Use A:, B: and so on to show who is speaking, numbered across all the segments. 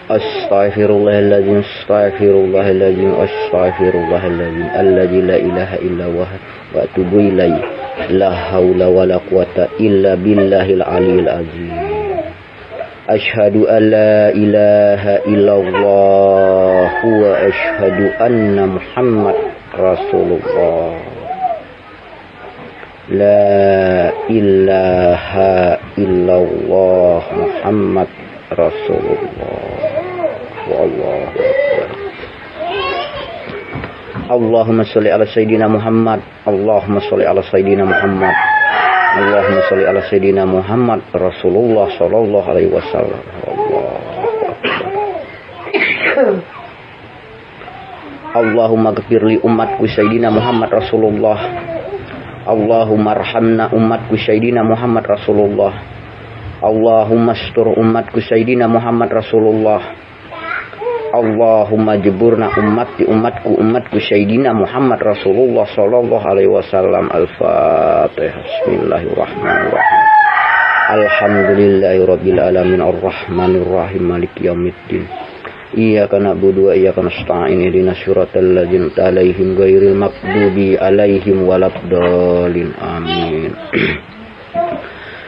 A: Astaghfirullahaladzim, astaghfirullahaladzim, astaghfirullahaladzim, alladzi la ilaha illa huwa wa atubu ilaihi. La haula wala quwata illa billahil aliyil azim. Asyhadu an la ilaha illallah wa asyhadu anna Muhammad Rasulullah. La ilaha illallah Muhammad Rasulullah. Wallahu akbar. Allahumma sholli ala sayyidina Muhammad. Allahumma sholli ala sayyidina Muhammad. Allahumma sholli ala sayyidina Muhammad Rasulullah sallallahu alaihi wasallam. Allahumma ghfir li ummatku sayyidina Muhammad Rasulullah. Allahumma arhamna ummatku sayyidina Muhammad Rasulullah. Allahumma astur ummatku sayyidina Muhammad Rasulullah. Allahumma jeburna umatku sayyidina Muhammad Rasulullah sallallahu alaihi wasallam. Al-Fatihah. Bismillahirrahmanirrahim. Alhamdulillahirabbil alamin arrahmanir rahim maliki yaumiddin. Iyyaka na'budu wa iyyaka nasta'in ihdinas siratal ladzina alaihim ghairil maghdubi alaihim waladdallin. Amin.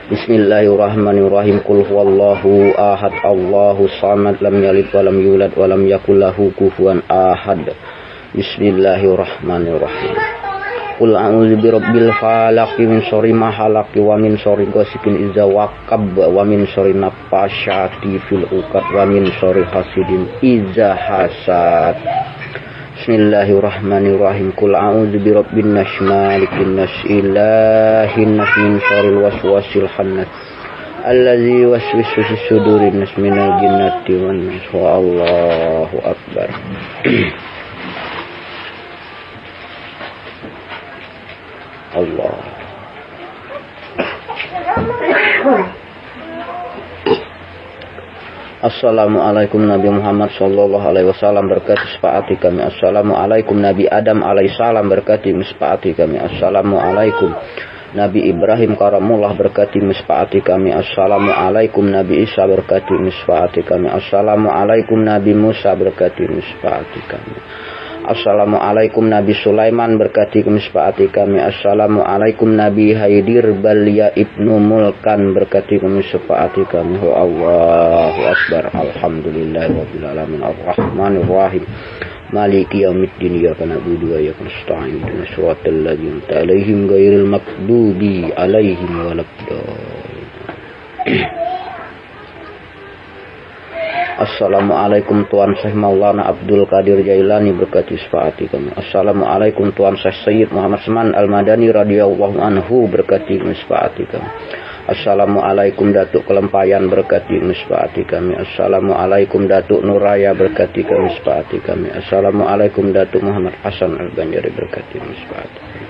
A: Bismillahirrahmanirrahim. Qul huwallahu ahad, Allahu samad, lam yalid wa lam yulad wa lam yakul lahu kufuwan ahad. Bismillahirrahmanirrahim. Qul a'udzu birabbil falaq min syarri ma khalaq wa min syarri ghasiqin idza waqab wa min syarri naffasati fil 'uqad wa min syarri hasidin idza hasad. Bismillahirrahmanirrahim. Qul a'udzu birabbin nas malikin nas ilahin nas min syarril waswasil khannas allazi yuwaswisu fi sudurin nas minal jinnati wan nas. Allahu akbar. Allah. Assalamualaikum Nabi Muhammad sallallahu alaihi wasallam berkati sepaati kami. Assalamualaikum Nabi Adam alaihi salam berkati sepaati kami. Assalamualaikum Nabi Ibrahim karamullah berkati sepaati kami. Assalamualaikum Nabi Isa berkati sepaati kami. Assalamualaikum Nabi Musa berkati sepaati kami. Assalamualaikum Nabi Sulaiman berkati sepaati kami. Assalamualaikum Nabi Haidir Balia Ibnu Mulkan berkati sepaati kami. Allahu akbar. Alhamdulillahirabbil alamin arrahmanir rahim maliki yaumiddin. Iyyaka na'budu wa iyyaka nasta'in ihdinas siratal ladzina alaihim ghairil maghdubi alaihim waladdallin. Assalamualaikum Tuan Syekh Maulana Abdul Qadir Jailani berkati sepaati kami. Assalamualaikum Tuan Syekh Sayyid Muhammad Seman Al-Madani radhiyallahu anhu berkati sepaati kami. Assalamualaikum Datuk Kelempayan berkati sepaati kami. Assalamualaikum Datuk Nuraya berkati sepaati kami. Assalamualaikum Datuk Muhammad Hasan Al-Banjari berkati sepaati kami.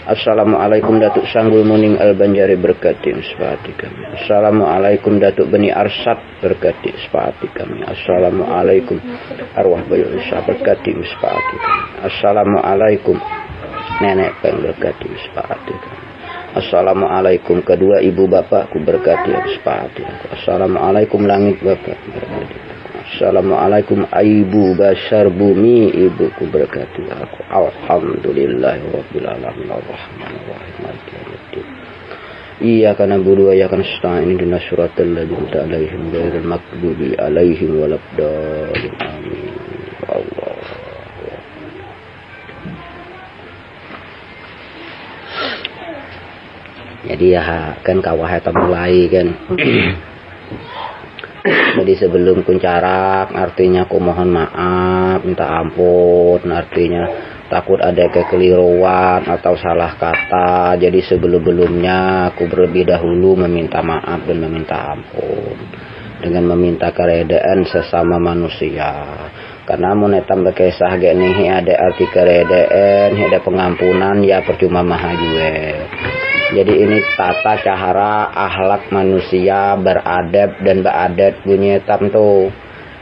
A: Assalamualaikum Datuk Sanggul Muning Al-Banjari berkati sepaati kami. Assalamualaikum Datuk Beni Arsad berkati sepaati kami. Assalamualaikum Arwah Bayu Isa berkati sepaati kami. Assalamualaikum Nenek Peng berkati sepaati kami. Assalamualaikum kedua ibu bapakku berkati sepaati aku. Assalamualaikum langit bapak berkati. Assalamualaikum ibu basar bumi ibuku berkati aku. Alhamdulillahirabbil alamin arrahmanir rahim maliki yaumiddin. Iyyaka na'budu wa iyyaka nasta'in ihdinas siratal ladzina alaihim ghairil maghdubi alaihim waladdallin. Amin. Allah. Jadi ya kan kawah eta mulai kan. Jadi sebelum kuncarak artinya aku mohon maaf, minta ampun, artinya takut ada kekeliruan atau salah kata. Jadi sebelum-belumnya aku terlebih dahulu meminta maaf dan meminta ampun dengan meminta keredaan sesama manusia. Karena mun eta bekesah ge nih ada arti keredaan, ada pengampunan ya percuma maha juga. Jadi ini tata cara akhlak manusia beradab dan beadat bunyi etam tuh.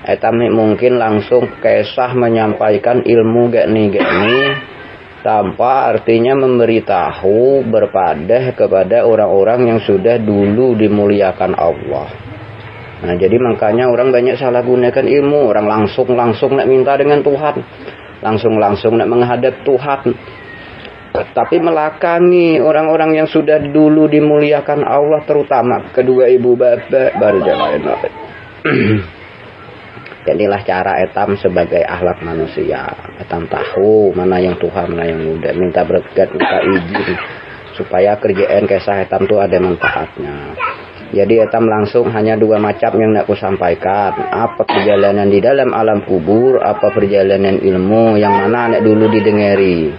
A: Etam mungkin langsung kesah menyampaikan ilmu gak nih tanpa artinya memberitahu berpadah kepada orang-orang yang sudah dulu dimuliakan Allah. Nah, jadi makanya orang banyak salah gunakan ilmu. Orang langsung nak minta dengan Tuhan. Langsung nak menghadap Tuhan. Tapi melakangi orang-orang yang sudah dulu dimuliakan Allah, terutama kedua ibu bapak, baru jalan. Inilah cara etam sebagai akhlak manusia. Etam tahu mana yang Tuhan, mana yang muda. Minta berkat, minta izin supaya kerjaan kisah etam itu ada manfaatnya. Jadi etam langsung hanya 2 macam yang nak ku sampaikan. Apa perjalanan di dalam alam kubur, apa perjalanan ilmu yang mana nak dulu didengeri.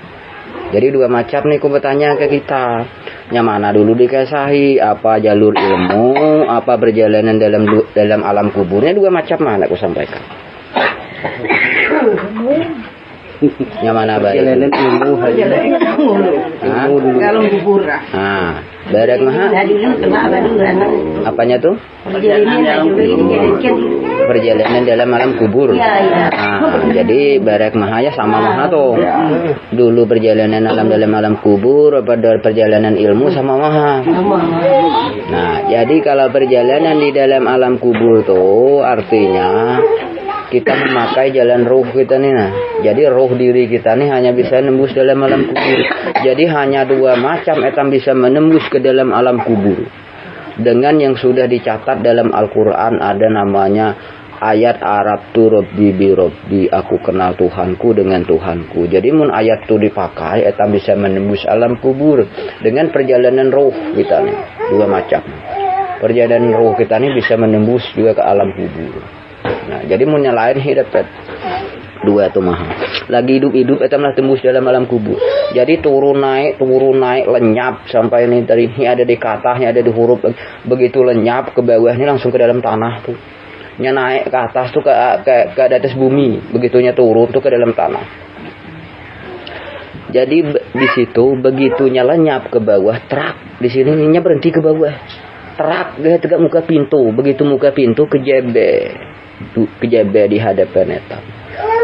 A: Jadi 2 macam nih ku bertanya ke kita. Yang mana dulu dikesahi, apa jalur ilmu, apa perjalanan dalam alam kuburnya. 2 macam mana ku sampaikan. Yang mana baik?
B: Perjalanan ilmu dulu. Alam kubur.
A: Ah, barak maha. Apanya tuh? Perjalanan dalam alam kubur. Jadi barak maha ya sama maha tuh. Dulu perjalanan dalam alam kubur, apa perjalanan ilmu sama maha. Nah, jadi kalau perjalanan di dalam alam kubur tuh artinya kita memakai jalan ruh kita nih. Nah, jadi ruh diri kita nih hanya bisa nembus dalam alam kubur. Jadi hanya 2 macam etam bisa menembus ke dalam alam kubur. Dengan yang sudah dicatat dalam Al-Quran ada namanya ayat Arab tu Rabbi bi Rabbi, aku kenal Tuhanku dengan Tuhanku. Jadi mun ayat tu dipakai etam bisa menembus alam kubur dengan perjalanan ruh kita nih. 2 macam. Perjalanan ruh kita nih bisa menembus juga ke alam kubur. Nah, jadi mau nyalain hidup 2 tuh mahal. Lagi hidup etam lah tembus dalam alam kubur. Jadi turun naik lenyap sampai ini dari ini ada di katanya, ada di huruf, begitu lenyap ke bawah ini langsung ke dalam tanah tuh. Nya naik ke atas tuh ke atas bumi, begitunya turun tuh ke dalam tanah. Jadi di situ begitunya lenyap ke bawah, terak di sini ininya berhenti ke bawah. Terak dia tegak muka pintu, begitu muka pintu kejebe di hadapan etam.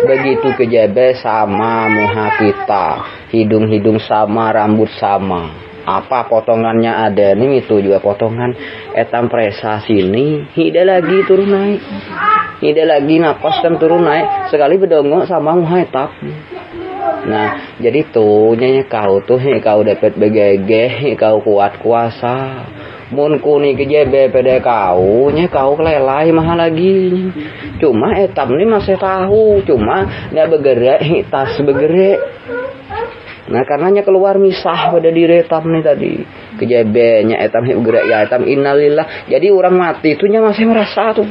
A: Begitu kejebe sama muha kita, hidung sama, rambut sama. Apa potongannya ada nih, itu juga potongan etam presa sini, hida lagi turun naik. Hida lagi napas kan turun naik, sekali bedongok sama muha etam. Nah, jadi tuh nyanyi kau dapat begege, kau kuat kuasa. Mun kuni kejebe pada kau kelelai mahal lagi. Cuma etam ni masih tahu, cuma dia bergerak, tas bergerak. Nah, karenanya keluar misah pada diri etam ni tadi. Kejebenya etam bergerak ya etam innalillah. Jadi orang mati itunya masih merasa tuh,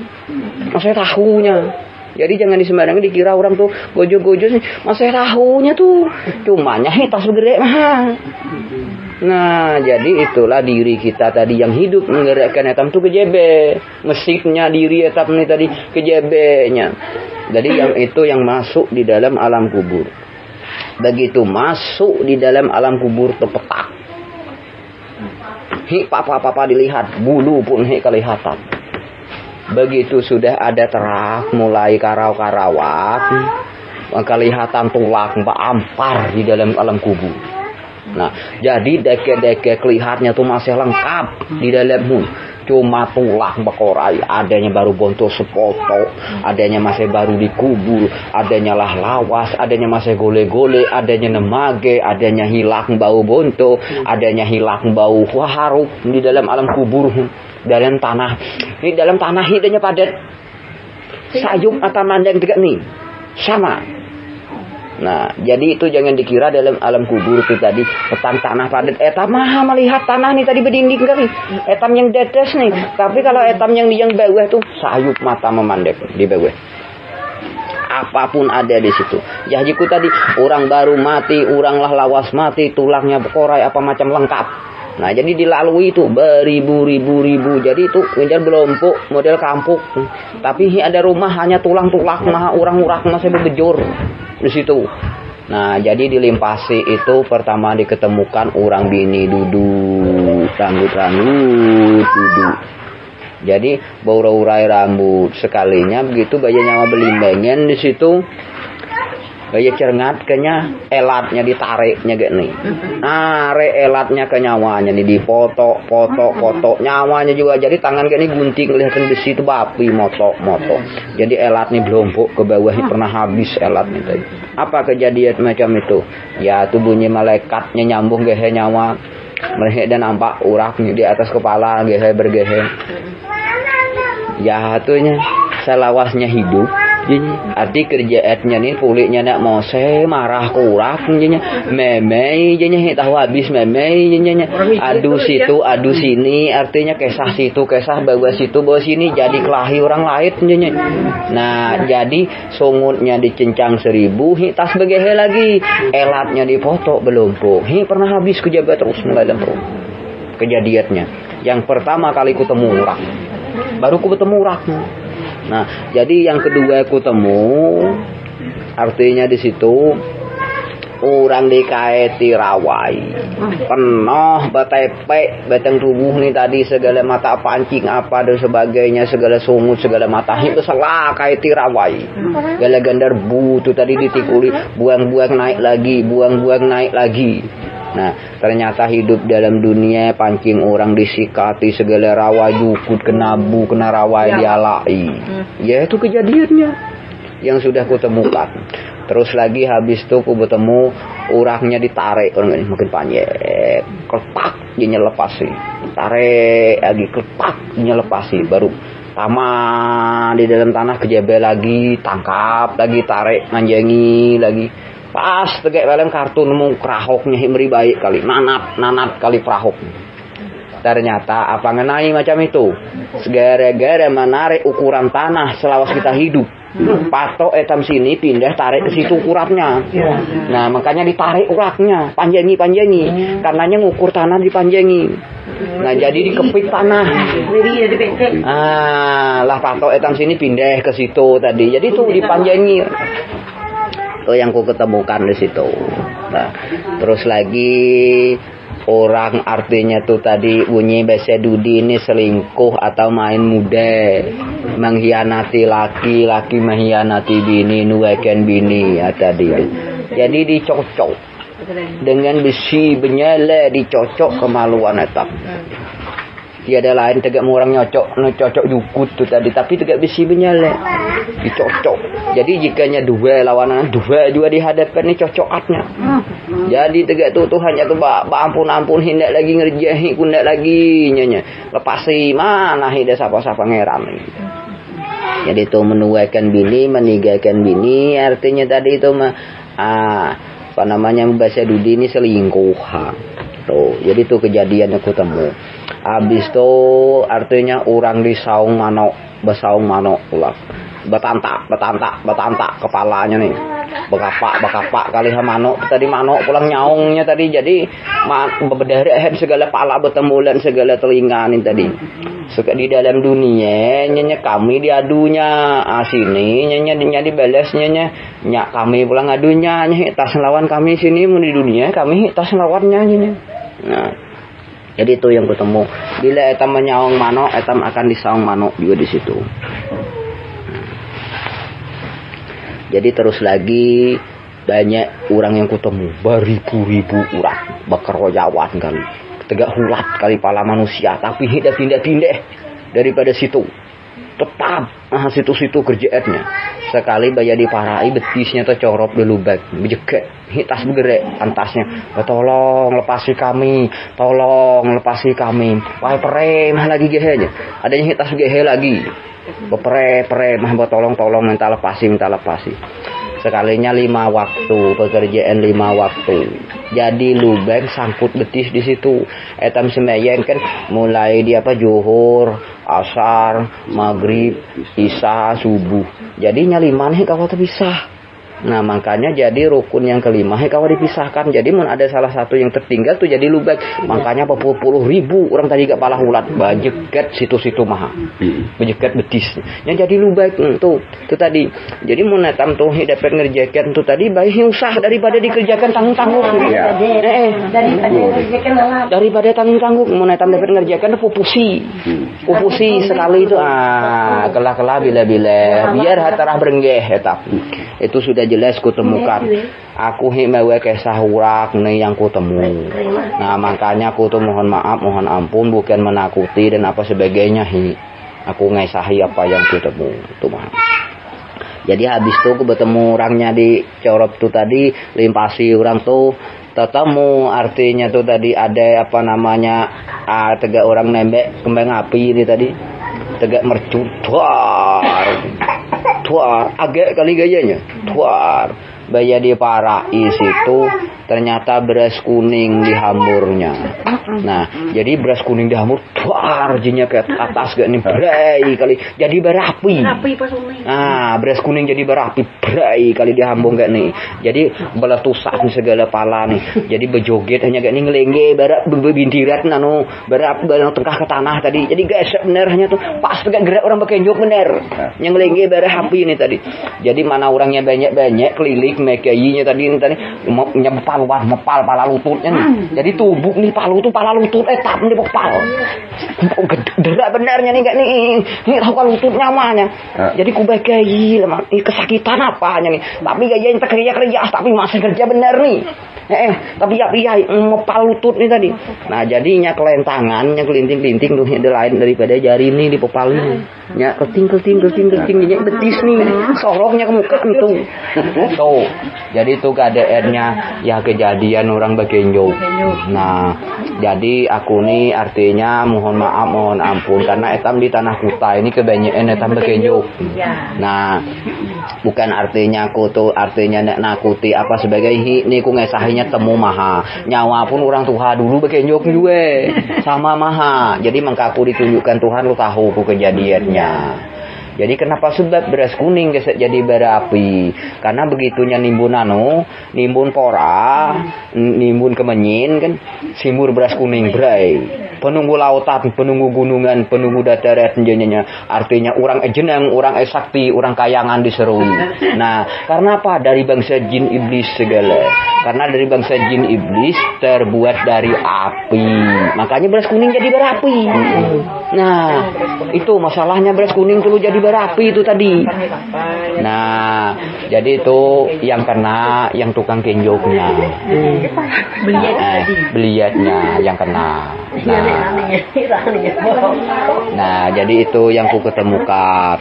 A: masih tahunya. Jadi jangan disembarangan dikira orang tuh gojo-gojo sih, masih tahunya tuh. Cumanya tas bergerak mahal. Nah, jadi itulah diri kita tadi yang hidup menggerakkan etam itu kejebe. Mesinnya diri etam ini tadi kejebenya. Jadi yang itu yang masuk di dalam alam kubur. Begitu masuk di dalam alam kubur terpetak. Papa dilihat, bulu pun kelihatan. Begitu sudah ada terak, mulai karau-karawat, kelihatan tulang ampar di dalam alam kubur. Nah, jadi deke-deke kelihatannya tuh masih lengkap di dalammu. Cuma tulang bekorai, adanya baru bonto sepoto, adanya masih baru dikubur, adanya lah lawas, adanya masih gole-gole, adanya nemage, adanya hilang bau bonto, adanya hilang bau haruk di dalam alam kubur, dalam tanah. Ini dalam tanah hidupnya padat. Sayup atau mandang tiga nih, sama. Nah, jadi itu jangan dikira dalam alam kubur itu tadi petang tanah padat. Etam maha melihat tanah nih tadi berdinding kali. Etam yang dedes nih. Tapi kalau etam yang bawah tuh sayup mata memandang di bawah. Apapun ada di situ. Ya jiku tadi orang baru mati, orang lah lawas mati, tulangnya berkorai apa macam lengkap. Nah, jadi dilalui itu beribu-ribu. Jadi itu ngejar belompok model kampung. Tapi ada rumah hanya tulang-tulang, nah orang-orang masih berbejur di situ. Nah, jadi dilimpasi itu pertama diketemukan orang bini duduk, rambut duduk. Jadi bau-urai rambut sekalinya begitu bayi nyawa belimbengen di situ. Gaya cergat kenya elatnya ditariknya gak nih. Narik elatnya ke nyawanya nih dipoto nyawanya juga jadi tangan gak nih gunting kelihatan besi itu bapi moto. Jadi elat nih belompok ke bawah pernah habis elatnya tadi. Apa kejadian macam itu? Ya tuh bunyi malaikatnya nyambung gehe nyawa. Mereka dan nampak uraknya di atas kepala gehe bergehe. Ya tuhnya selawasnya hidup. Jadi arti kerjaannya nih pulihnya nak mau saya marah kurak jadinya memei jadinya tahu habis memei jadinya adu situ adu sini artinya kesah situ kesah bawa situ bawa sini jadi kelahi orang lain jadinya. Nah jadi sungutnya dicincang 1000 tas begehe lagi elatnya dipoto belum pernah habis kejabat terus nggak ada terus kejadiannya. Yang pertama kali ketemu urak baru ku ketemu uraknya. Nah, jadi yang kedua aku temu artinya di situ orang dikaiti rawai penuh batepe batang tubuh nih tadi segala mata pancing apa dan sebagainya segala sungut segala mata itu salah kaiti rawai gala gandar bu itu tadi ditikuli buang-buang naik lagi. Nah ternyata hidup dalam dunia pancing orang disikati segala rawa jukut kena bu kena rawai dialai. Ya itu kejadiannya yang sudah kutemukan. Terus lagi habis itu ku bertemu orangnya ditarik orang ini makin panjang klepak dia lepasi tarik lagi klepak dia lepasi baru lama di dalam tanah kejebel lagi tangkap lagi tarik manjangi lagi. Pas tegak dalam kartu nemu kerahoknya himri baik kali nanat kali perahok. Ternyata apa ngenai macam itu segara-gara menarik ukuran tanah selawas kita hidup patok etam sini pindah tarik ke situ ukurannya. Nah makanya ditarik uraknya panjangi karenanya ngukur tanah dipanjangi. Nah jadi dikepit tanah lah patok etam sini pindah ke situ tadi jadi tuh dipanjangi. Itu yang ku ketemukan di situ. Nah, terus lagi orang artinya tuh tadi bunyi bahasa Dudi ini selingkuh atau main muda, mengkhianati laki mengkhianati bini, nuaikan bini ya tadi. Jadi dicocok dengan besi benyala dicocok kemaluan etap. Tiada lain tegak orang nyocok jukut tuh tadi tapi tegak besi benyala dicocok. Jadi jikanya dua lawanan dua juga dihadapkan ni cocokatnya. Jadi tegak tu hanya tu ampun hendak lagi ngerjahi kundak lagi nyanya. Lepasi mana hidak siapa-siapa ngeram ni. Jadi tu menuaikan bini, meninggalkan bini artinya tadi itu apa namanya bahasa Dudi ini selingkuhan. Tuh, jadi tu kejadian aku temu. Habis tu artinya orang disaung manok, besaung manok pula. Betantak kepalanya nih. Bekapak kali manok tadi manok pulang nyaungnya tadi jadi berdarah segala pala bertemulan segala telinga nih tadi. Di dalam dunia nyanya kami diadunya sini nyanya dibalasnya nya kami pulang adunya nya tas lawan kami sini mau di dunia kami tas lawannya nyanya. Nah jadi itu yang ketemu bila etam menyaung manok etam akan disaung manok juga di situ. Jadi terus lagi banyak orang yang ketemu beribu-ribu orang bakar rojawan kali tegak hulat kali pala manusia tapi tidak pindah daripada situ tetap situ kerjaannya sekali bayar diparai betisnya tercorop di lubang bejeket hitas bergerak antasnya tolong lepasi kami wahai pere mah lagi gehenya adanya hitas gehe lagi pere mah tolong minta lepasi sekalinya 5 waktu pekerjaan 5 waktu jadi lubang sangkut betis di situ etam sembahyang kan mulai di zuhur asar maghrib isya subuh jadinya 5 nih kalau terpisah. Nah makanya jadi rukun yang kelima kalau dipisahkan jadi mun ada salah satu yang tertinggal tuh jadi lubang makanya berpuluh ribu orang tadi gak palah ulat bajeget situ-situ maha bajeget betis yang jadi lubang tuh tadi jadi mun etam tuh dapat ngerjakan tuh tadi baik usah daripada dikerjakan tanggung-tanggung daripada tanggung-tanggung mun etam dapat ngerjakan pupusi sekali itu kelah bila biar hatarah berenggeh etap Itu sudah jelas kutemukan. Aku mewe kisah urak nih yang kutemu. Nah makanya aku tuh mohon maaf, mohon ampun, bukan menakuti dan apa sebagainya. Aku ngesahi apa yang kutemu. Itu mah. Jadi habis itu aku bertemu orangnya di Corop tuh tadi, limpasi orang tuh ketemu, artinya tuh tadi ada apa namanya, tegak orang nembek kembang api ini tadi, tegak mercu, tuar, agak kali gayanya, tuar, bayar di parai situ, ternyata beras kuning di hamburnya. Nah, jadi beras kuning di hambur, tuar, jinya ke atas gak nih, berai kali, jadi berapi. Nah, beras kuning jadi berapi, berai kali di hambung gak nih. Jadi beletusan segala pala nih. Jadi bejoget hanya gak nih ngelengge, berak bintirat nano, berak tengah ke tanah tadi. Jadi gak bener hanya tuh pas tegak gerak orang bekenjok bener. Yang ngelengge berak api ini tadi. Jadi mana orangnya banyak keliling mekiainya tadi nyempal mepal pala lututnya nih. Jadi tubuh nih palu tuh pala lutut tap nih pal. Gerak benernya nih gak nih. Ini tahu kan lutut nyamanya. Jadi kubekai lemah kesakitan apanya nih. Tapi gaya yang kerja tapi masih kerja bener nih. Tapi ya mepal lutut nih tadi. Nah jadinya kelentangannya kelinting-linting tuh ada lain daripada jari nih di pepal ini. Ya keting ini betis nih. Soroknya ke muka itu. Tuh. Jadi itu keadaannya ya kejadian orang bekenjok. Nah, jadi aku nih artinya mohon maaf mohon ampun karena etam di tanah kuta ini kebanyakan etam bekenjok. Nah, bukan artinya aku tuh artinya nek nakuti apa sebagai ini ku ngesahinya temu maha. Nyawa pun orang Tuhan dulu bekenjok juga sama maha. Jadi mengkaku ditunjukkan Tuhan lu tahu ku kejadiannya. Jadi kenapa sebab beras kuning jadi berapi? Karena begitunya nimbun nimbun pora, nimbun kemenyin kan, simur beras kuning berai. Penunggu lautan, penunggu gunungan, penunggu dataran jenenya. Artinya orang jeneng, orang sakti, orang kayangan diserui. Nah, karena apa? Dari bangsa jin iblis segala. Karena dari bangsa jin iblis terbuat dari api. Makanya beras kuning jadi berapi. Nah, itu masalahnya beras kuning dulu jadi berapi itu tadi. Nah, jadi itu yang kena yang tukang kenjoknya. Beliatnya yang kena. Nah, jadi itu yang ku ketemukan.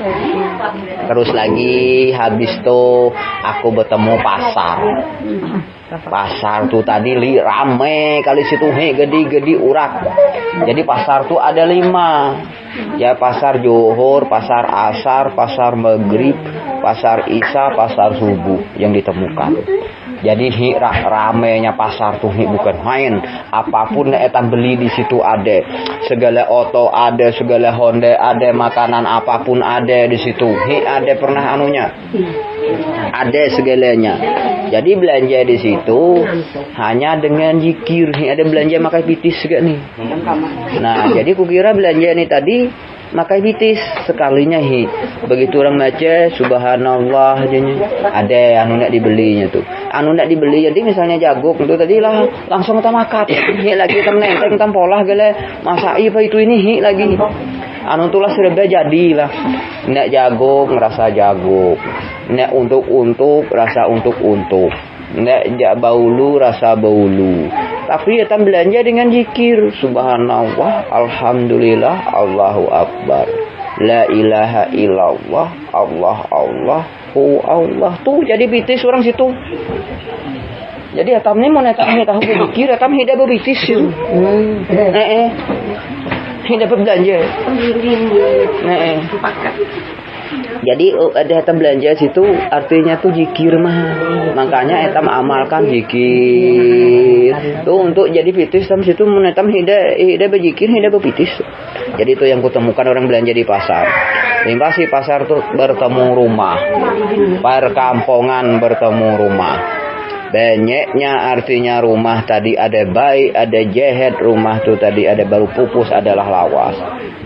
A: Terus lagi habis itu aku bertemu pasar. Pasar tuh tadi rame kali situ gede urak. Jadi pasar tuh ada 5. Ya pasar Johor, pasar Asar, pasar Maghrib, pasar Isya, pasar Subuh yang ditemukan. Jadi ramenya pasar tuh bukan main. Apapun etan beli di situ ada. Segala oto ada, segala Honda ada, makanan apapun ada di situ. Ada pernah anunya. Ada segalanya. Jadi belanja di situ hanya dengan zikir. Ada belanja makai pitis juga nih. Nah, jadi kukira belanja nih tadi makai bitis sekalinya begitu orang baca subhanallah ada anu nak dibelinya tuh anu nak dibeli jadi misalnya jagung itu tadi lah langsung kita makan lagi kita menenteng kita pola gale masai apa itu ini lagi anu tulah serba jadilah nak jagung rasa jagung nak untuk rasa untuk nek baulu rasa baulu. Tapi kita belanja dengan zikir subhanallah, alhamdulillah, Allahu akbar. La ilaha illallah, Allah tuh jadi bitis orang situ. Jadi atam ni mau netam ni tahu zikir, atam hidup bitis situ. Hidup belanja. Jadi ada etam belanja situ artinya tuh zikir mah. Makanya etam amalkan zikir. Tuh untuk jadi pitis tam situ menetam hida berzikir, hida berpitis. Jadi itu yang kutemukan orang belanja di pasar. Limpasi pasar tuh bertemu rumah. Perkampungan bertemu rumah. Banyaknya artinya rumah tadi ada baik, ada jahat, rumah tuh tadi ada baru pupus adalah lawas.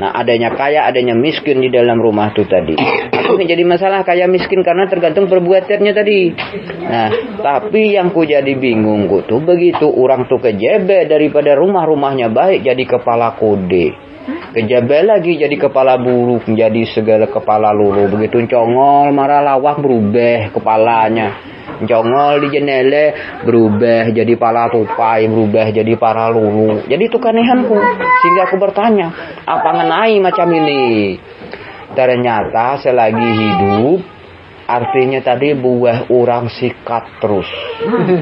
A: Nah, adanya kaya, adanya miskin di dalam rumah tuh tadi. Itu jadi masalah kaya miskin karena tergantung perbuatannya tadi. Nah, tapi yang ku jadi bingung ku tuh begitu orang tuh kejebe daripada rumah-rumahnya baik jadi kepala kode. Kejabel lagi jadi kepala buruk, jadi segala kepala lulu. Begitu congol marah lawak berubah kepalanya. Congol di jendela berubah jadi pala tupai, berubah jadi para lulu. Jadi itu keanehanku. Sehingga aku bertanya, apa ngenai macam ini? Ternyata selagi hidup, artinya tadi buah orang sikat terus.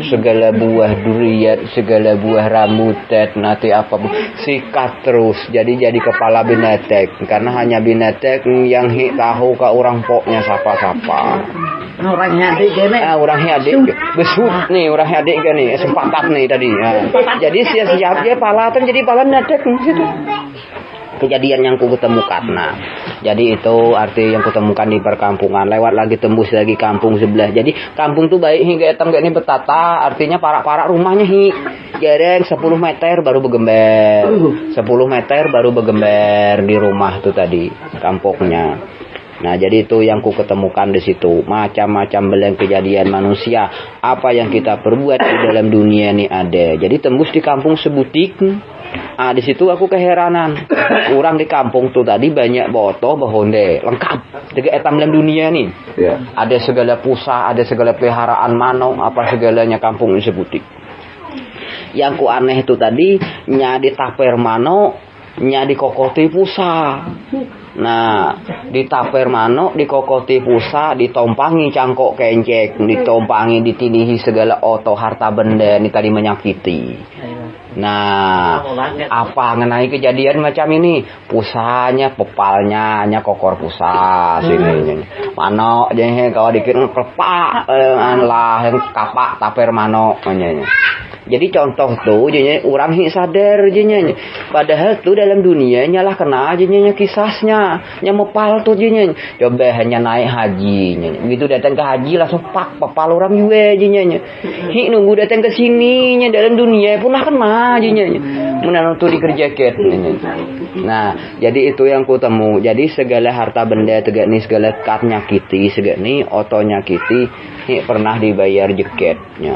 A: Segala buah durian, segala buah rambutan, nanti apa sikat terus. Jadi kepala binatang. Karena hanya binatang yang tahu ke orang poknya siapa-siapa.
B: Orang adik gini.
A: Orang adik besut nih, orang adik gini sepakat nih tadi. Jadi siap-siap dia pala kan jadi pala binatang situ. Kejadian yang ku ketemukan. Nah, jadi itu arti yang kutemukan di perkampungan. Lewat lagi tembus lagi kampung sebelah. Jadi kampung tuh baik hingga etam gak ini betata. Artinya parak-parak rumahnya jarang 10 meter baru bergember. 10 meter baru bergember di rumah tuh tadi kampungnya. Nah, jadi itu yang ku ketemukan di situ. Macam-macam belang kejadian manusia. Apa yang kita perbuat di dalam dunia ini ada. Jadi tembus di kampung sebutik. Di situ aku keheranan. Orang di kampung tuh tadi banyak boto, bahonde, lengkap. Tiga etam dalam dunia nih. Yeah. Ada segala pusat, ada segala peliharaan manok, apa segalanya kampung ini sebutik. Yang ku aneh itu tadi, nyadi taper manok, nyadi kokoti pusat. Nah, di taper manok, di kokoti pusat, ditompangi cangkok kencek, ditompangi ditinihi segala oto harta benda ini tadi menyakiti. Nah, apa mengenai kejadian macam ini? Pusanya, pepalnya, hanya kokor pusat sini. Manok, jadi kalau dikit kepak, lah yang kapak taper manok, Jadi contoh tuh, jadi orang sadar, jadi padahal tuh dalam dunia nyalah kena jadi kisahnya, nyamepal tuh jadi coba hanya naik haji, begitu datang ke haji langsung pak pepal orang juga jadi nunggu datang ke sini dalam dunia pun lah kena jadi menanam tuh dikerjakan. Nah, jadi itu yang ku temu. Jadi segala harta benda tegak nih segala kat nyakiti, segak nih oto nyakiti, pernah dibayar jaketnya.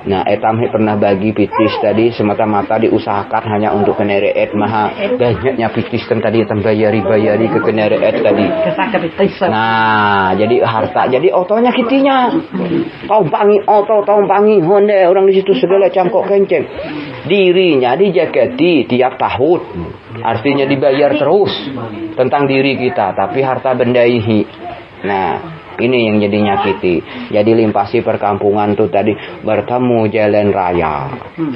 A: Nah, etam pernah bagi pitis tadi semata-mata diusahakan hanya untuk keneret maha banyaknya pitis kan tadi etam bayari ke keneret tadi. Nah, jadi harta, jadi otonya kitinya. Tompangi oto, tompangi honda orang di situ segala cangkok kenceng. Dirinya dijaketi tiap tahun. Artinya dibayar terus tentang diri kita, tapi harta benda ini. Nah, ini yang jadi nyakiti. Jadi limpasi perkampungan tuh tadi bertemu jalan raya.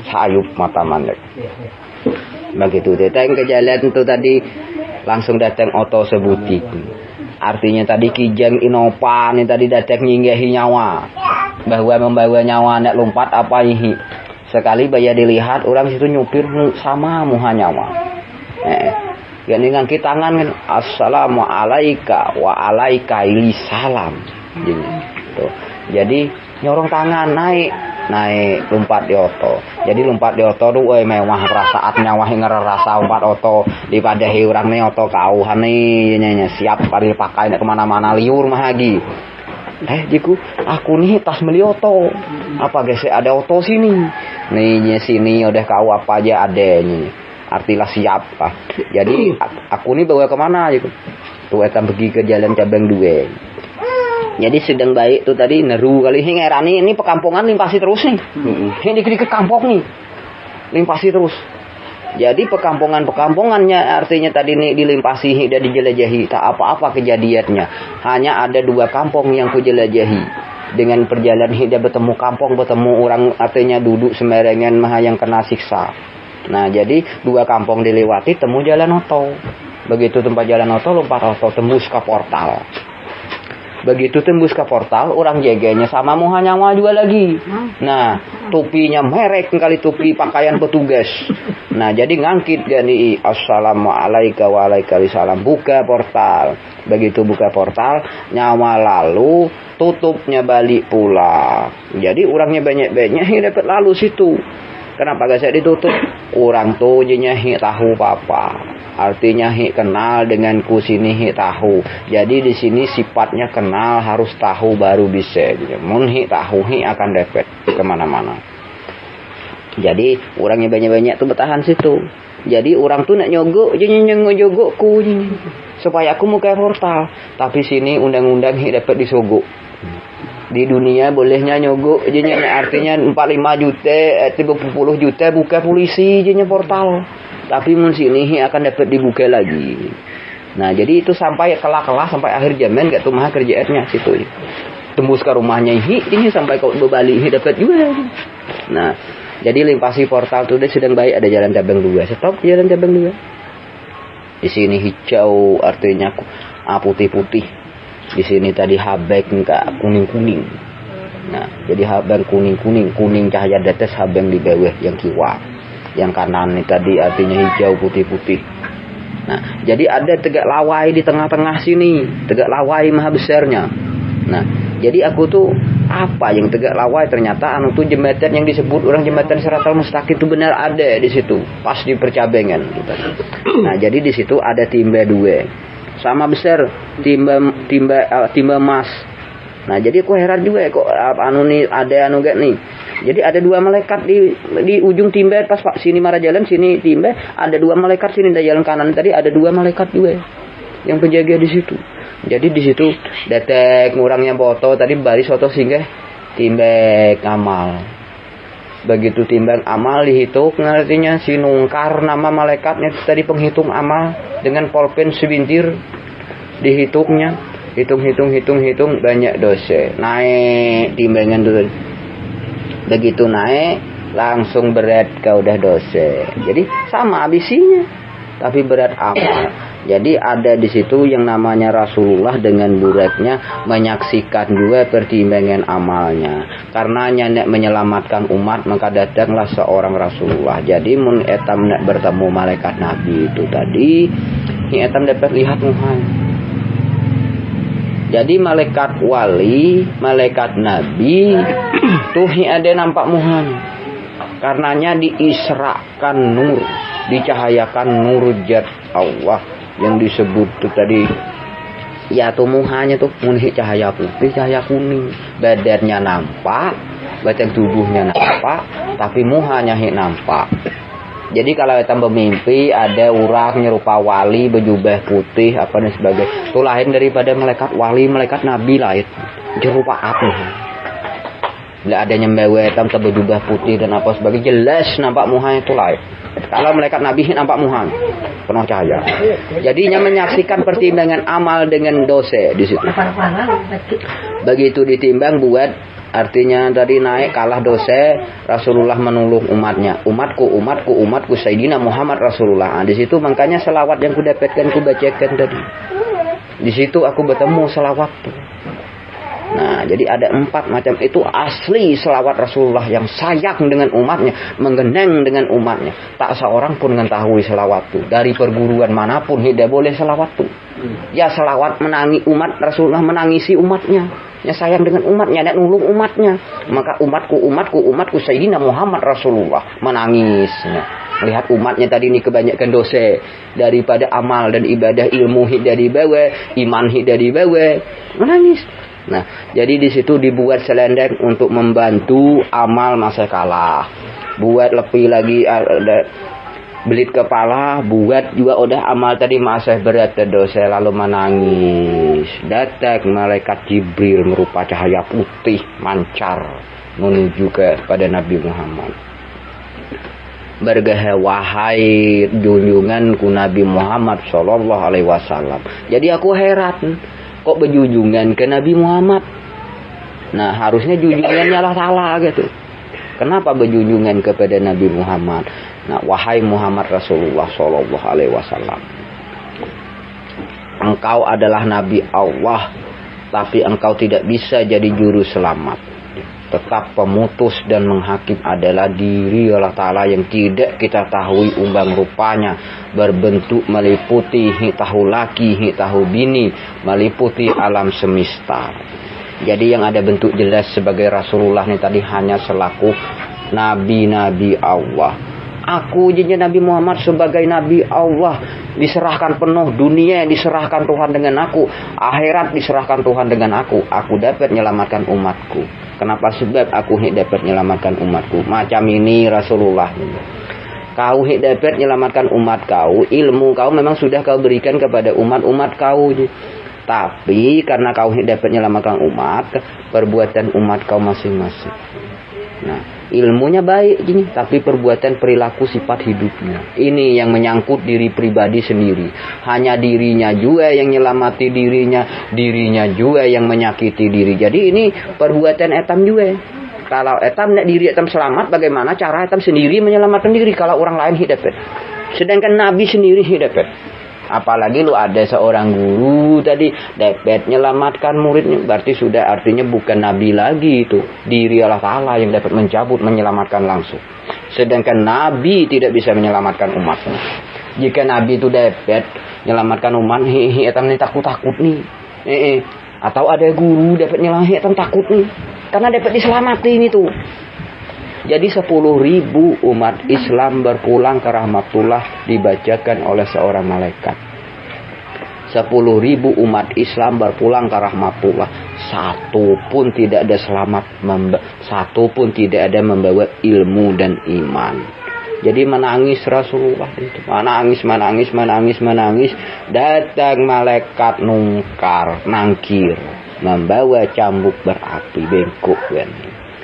A: Sayup mata mandek. Begitu datang ke jalan tuh tadi langsung datang oto sebutik. Artinya tadi kijang inopan ini tadi datang nyinggahi nyawa. Bahwa membawa nyawa nek lompat apa ini. Sekali bayar dilihat orang situ nyupir sama muha nyawa. Ya ngangkit tangan kan assalamualaikum wa alaika salam. Jadi nyorong tangan naik lompat di oto. Jadi lompat di oto tuh mewah perasaan nyawa hinger rasa lompat oto dipadahi orang nih oto kauhan nih siap pada dipakai nek kemana-mana liur mah lagi. Jiku aku nih tas beli oto. Apa guys ada oto sini. Nih sini udah kau apa aja ada nih. Artilah siap lah. Jadi aku ini bawa kemana gitu. Tuh etam pergi ke jalan cabang 2. Jadi sedang baik tuh tadi neru kali ini ngerani ini perkampungan limpasi terus nih. Ini dikit ke kampung nih. Limpasi terus. Jadi perkampungannya artinya tadi nih dilimpasi dan dijelajahi. Tak apa-apa kejadiannya. Hanya ada 2 kampung yang ku jelajahi. Dengan perjalanan hidup bertemu kampung, bertemu orang artinya duduk sembarangan maha yang kena siksa. Nah, jadi 2 kampung dilewati temu jalan oto. Begitu tempat jalan oto lompat oto tembus ke portal. Begitu tembus ke portal orang jaganya sama muha nyawa juga lagi. Nah, topinya merek kali topi pakaian petugas. Nah, jadi ngangkit gani assalamualaikum wa alaikalissalam buka portal. Begitu buka portal nyawa lalu tutupnya balik pula. Jadi orangnya banyak-banyak dapat lalu situ. Kenapa gak saya ditutup? Orang tuh jenya tahu apa. Artinya kenal dengan ku sini tahu. Jadi di sini sifatnya kenal harus tahu baru bisa. Mun tahu akan dapat kemana-mana. Jadi orangnya banyak-banyak tuh bertahan situ. Jadi orang tuh nak nyogok nyogokku supaya aku mau ke portal. Tapi sini undang-undang dapat disogok. Di dunia bolehnya nyogok artinya 45 juta 30 juta buka polisi portal. Tapi mun sini akan dapat dibuka lagi. Nah, jadi itu sampai kelah-kelah sampai akhir zaman gak tuh mah kerjaannya situ. Tembus ke rumahnya ini sampai kau berbalik dapat juga. Nah, jadi limpasi portal tuh dia sedang baik ada jalan cabang 2. Stop jalan cabang 2. Di sini hijau artinya putih-putih. Di sini tadi habeng enggak kuning-kuning. Nah, jadi habeng kuning cahaya dates habeng di bawah yang kiwa. Yang kanan ini tadi artinya hijau putih-putih. Nah, jadi ada tegak lawai di tengah-tengah sini, tegak lawai maha besarnya. Nah, jadi aku tuh apa yang tegak lawai ternyata anu tuh jembatan yang disebut orang jembatan Siratal Mustaqim itu benar ada di situ, pas di percabengan gitu. Nah, jadi di situ ada timba 2. Sama besar timba emas. Nah, jadi aku heran juga kok anu nih ada anu gak nih. Jadi ada 2 malaikat di ujung timba pas Pak sini marah jalan sini timba ada 2 malaikat sini di jalan kanan tadi ada 2 malaikat juga yang penjaga di situ. Jadi di situ detek ngurangnya foto tadi baris foto singgah timbang amal. Begitu timbang amal dihitung artinya sinungkar nama malaikatnya tadi penghitung amal dengan pulpen sebintir dihitungnya hitung banyak dosa naik timbangan dulu. Begitu naik langsung berat kau udah dosa. Jadi sama abisinya tapi berat amal. Jadi ada di situ yang namanya Rasulullah dengan buratnya menyaksikan juga pertimbangan amalnya. Karena nyak menyelamatkan umat maka datanglah seorang Rasulullah. Jadi mun etam nak bertemu malaikat Nabi itu tadi, ni etam dapat lihat Muhammad. Jadi malaikat wali, malaikat Nabi tuh ada nampak Muhammad. Karenanya diisrakan nur, dicahayakan nur zat Allah yang disebut tuh tadi. Ya tuh muhanya tuh munhi cahaya putih, cahaya kuning. Badannya nampak, badan tubuhnya nampak, tapi muhanya nampak. Jadi kalau kita bermimpi ada orang nyerupa wali berjubah putih apa dan sebagainya. Itu lain daripada malaikat wali, malaikat nabi lain. Jerupa apa? Bila adanya mewah hitam berjubah putih dan apa sebagainya jelas nampak muhanya itu lain. Kalau malaikat nabi nampak muhanya penuh cahaya. Jadinya menyaksikan pertimbangan amal dengan dosa di situ. Begitu ditimbang buat artinya tadi naik kalah dosa, Rasulullah menolong umatnya. Umatku Sayyidina Muhammad Rasulullah. Nah, di situ makanya selawat yang ku dapatkan ku bacakan tadi. Di situ aku bertemu selawat tuh. Nah, jadi ada 4 macam itu asli selawat Rasulullah yang sayang dengan umatnya, menggeneng dengan umatnya. Tak seorang pun mengetahui selawat itu. Dari perguruan manapun tidak boleh selawat itu. Ya selawat menangi umat Rasulullah menangisi umatnya. Ya sayang dengan umatnya dan nulung umatnya. Maka umatku Sayyidina Muhammad Rasulullah menangisnya. Melihat umatnya tadi ini kebanyakan dosa daripada amal dan ibadah ilmu hidayah di bawah, iman hidayah di bawah, menangis. Nah, jadi di situ dibuat selendang untuk membantu amal masa kalah. Buat lebih lagi belit kepala, buat juga udah amal tadi masa berat dosa lalu menangis. Datang malaikat Jibril merupa cahaya putih mancar menuju kepada Nabi Muhammad. Bergahe wahai junjunganku Nabi Muhammad sallallahu alaihi wasallam. Jadi aku heran kok berjunjungan ke Nabi Muhammad. Nah, harusnya junjungannya lah salah gitu. Kenapa berjunjungan kepada Nabi Muhammad? Nah, wahai Muhammad Rasulullah sallallahu alaihi wasallam. Engkau adalah nabi Allah, tapi engkau tidak bisa jadi juru selamat. Tetap pemutus dan menghakim adalah diri Allah Ta'ala yang tidak kita tahu umbang rupanya, berbentuk meliputi tahu laki, tahu bini, meliputi alam semesta. Jadi yang ada bentuk jelas sebagai Rasulullah ini tadi hanya selaku nabi-nabi Allah. Aku jadi Nabi Muhammad sebagai Nabi Allah, diserahkan penuh dunia, diserahkan Tuhan dengan aku, akhirat diserahkan Tuhan dengan aku dapat menyelamatkan umatku. Kenapa? Sebab aku dapat menyelamatkan umatku. Macam ini Rasulullah. Kau dapat menyelamatkan umat kau, ilmu kau memang sudah kau berikan kepada umat-umat kau. Tapi karena kau dapat menyelamatkan umat, perbuatan umat kau masing-masing. Nah, ilmunya baik gini, tapi perbuatan perilaku sifat hidupnya. Ini yang menyangkut diri pribadi sendiri. Hanya dirinya juga yang nyelamati dirinya juga yang menyakiti diri. Jadi ini perbuatan etam juga. Kalau etam nak diri etam selamat, bagaimana cara etam sendiri menyelamatkan diri kalau orang lain hidup? Sedangkan Nabi sendiri hidup. Apalagi lu ada seorang guru tadi dapat menyelamatkan muridnya, berarti sudah artinya bukan Nabi lagi itu. Diri Allah Ta'ala yang dapat mencabut, menyelamatkan langsung. Sedangkan Nabi tidak bisa menyelamatkan umatnya. Jika Nabi itu dapat menyelamatkan umat, etam ini takut-takut nih. Atau ada guru dapat nyelamatkan, etam takut nih. Karena dapat diselamatin itu. Jadi 10.000 umat Islam berpulang ke rahmatullah dibacakan oleh seorang malaikat. 10.000 umat Islam berpulang ke rahmatullah. Satu pun tidak ada selamat. Satu pun tidak ada membawa ilmu dan iman. Jadi menangis Rasulullah itu. Menangis. Datang malaikat nangkir. Membawa cambuk berapi bengkok kan.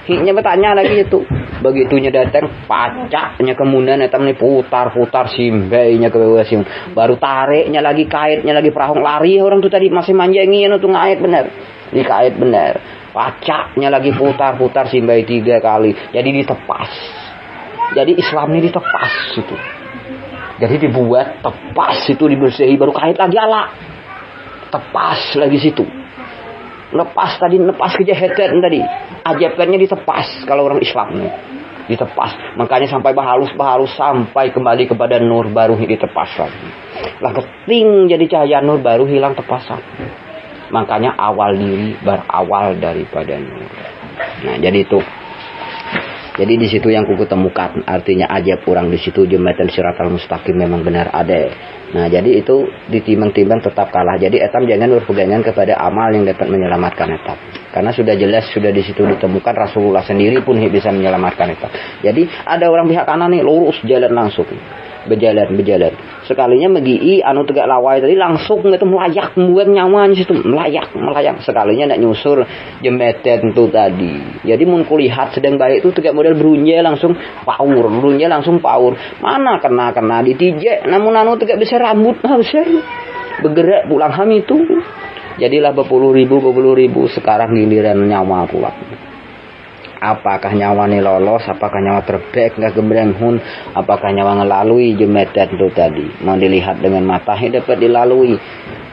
A: Hiknya bertanya lagi itu. Begitunya datang pacaknya kemudian etam ni putar simbainya ke bawah sim. Baru tariknya lagi kaitnya lagi perahu lari orang tu tadi masih manjangin itu ngait benar. Dikait benar. Pacaknya lagi putar simbai 3 kali. Jadi ditepas. Jadi Islam ini ditepas itu. Jadi dibuat tepas itu dibersihi baru kait lagi ala. Tepas lagi situ. Lepas kejahatan tadi. Ajabannya ditepas kalau orang Islam nih. Ditepas. Makanya sampai bahalus sampai kembali kepada nur baru ditepas lagi. Lah keting jadi cahaya nur baru hilang tepasan. Makanya awal diri berawal daripada nur. Nah, jadi itu. Jadi di situ yang kuku temukan artinya ajab orang di situ jembatan siratal mustaqim memang benar ada. Nah, jadi itu ditimbang-timbang tetap kalah. Jadi etam jangan berpegangan kepada amal yang dapat menyelamatkan etam. Karena sudah jelas sudah di situ ditemukan Rasulullah sendiri pun bisa menyelamatkan etam. Jadi ada orang pihak kanan nih lurus jalan langsung. Berjalan. Sekalinya megi anu tegak lawai tadi langsung itu melayak membuat nyawanya situ melayang. Sekalinya nak nyusur jembatan itu tadi. Jadi mun kulihat sedang baik itu tegak model berunje langsung paur. Mana kena ditijek namun anu tegak besar rambut besar. Bergerak pulang ham itu. Jadilah berpuluh ribu sekarang giliran nyawa pulang. Apakah nyawa ini lolos, apakah nyawa terbek, nggak gembreng apakah nyawa ngelalui jembatan itu tadi. Mau dilihat dengan matanya dapat dilalui.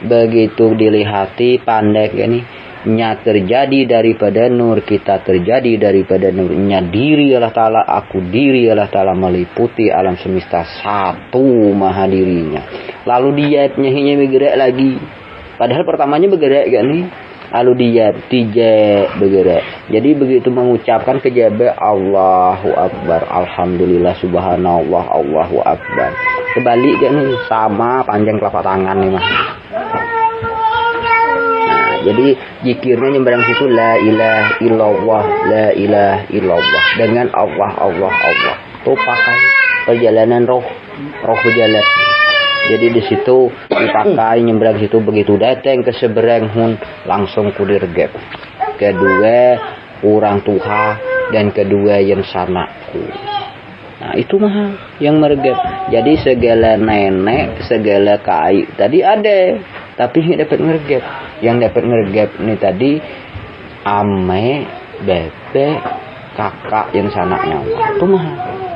A: Begitu dilihati pandai ini, nya terjadi daripada nur, kita terjadi daripada nur. Nya diri Allah Ta'ala, aku diri Allah Ta'ala meliputi alam semesta satu maha dirinya. Lalu dia nyahinya bergerak lagi. Padahal pertamanya bergerak kan nih. Lalu dia bergerak. Jadi begitu mengucapkan kejabe Allahu Akbar, Alhamdulillah, Subhanallah, Allahu Akbar. Kebalik kan nih, sama panjang telapak tangan nih mah. Nah, jadi zikirnya nyembarang situ la ilaha illallah dengan Allah. Tuh pakai perjalanan roh berjalan. Jadi di situ dipakai nyembrang situ begitu datang ke seberang langsung kudir gap. Kedua orang tuha dan kedua yang sanaku. Nah itu mah yang mergap. Jadi segala nenek, segala kai tadi ada, tapi dapat mergap. Yang dapat mergap ini tadi ame, bebe, kakak yang sanaknya. Itu mah.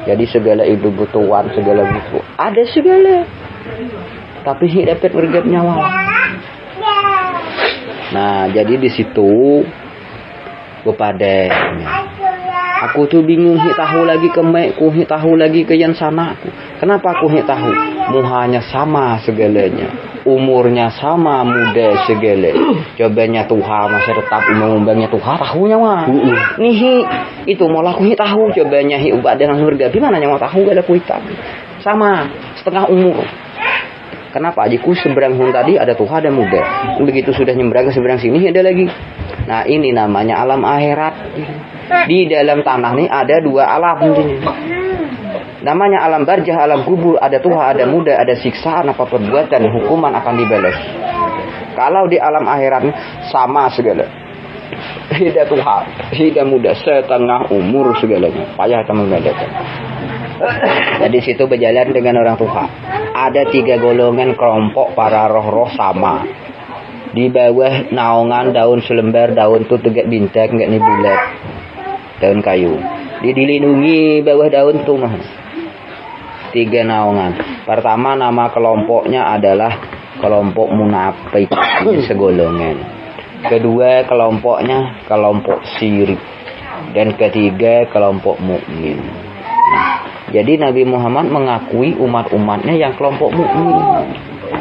A: Jadi segala ibu butuhan, segala butuh ada segala. Tapi dapat mergap nyawa. Nah, jadi di situ kepada aku tuh bingung tahu lagi ke mekku, tahu lagi ke yang sanaku. Kenapa aku tahu? Muhanya sama segalanya. Umurnya sama, muda segala. Cobanya Tuhan masih tetap umum-umumnya Tuhan tahunya mah. Nih itu malah aku tahu cobanya ubat dengan mergap. Gimana nyawa tahu gak ada kuitan. Sama, setengah umur. Kenapa? Ajiku seberang tadi ada Tuhan ada muda. Begitu sudah nyembrang ke seberang sini ada lagi. Nah ini namanya alam akhirat. Di dalam tanah ini ada 2 alam. Namanya alam barjah, alam kubur, ada tua, ada muda, ada siksaan, apa perbuatan, hukuman akan dibalas. Kalau di alam akhirat sama segala. Hidup tua, hidup muda, setengah umur segalanya. Payah kita membedakan. Jadi situ berjalan dengan orang tua. Ada 3 golongan kelompok para roh-roh sama. Di bawah naungan daun selembar, daun tuh tegak bintang, enggak nih bulat. Daun kayu. Dilindungi bawah daun tuh mah. 3 naungan. Pertama nama kelompoknya adalah kelompok munafik segolongan. Kedua kelompoknya kelompok syirik. Dan ketiga kelompok mukmin. Jadi Nabi Muhammad mengakui umat-umatnya yang kelompok mukmin.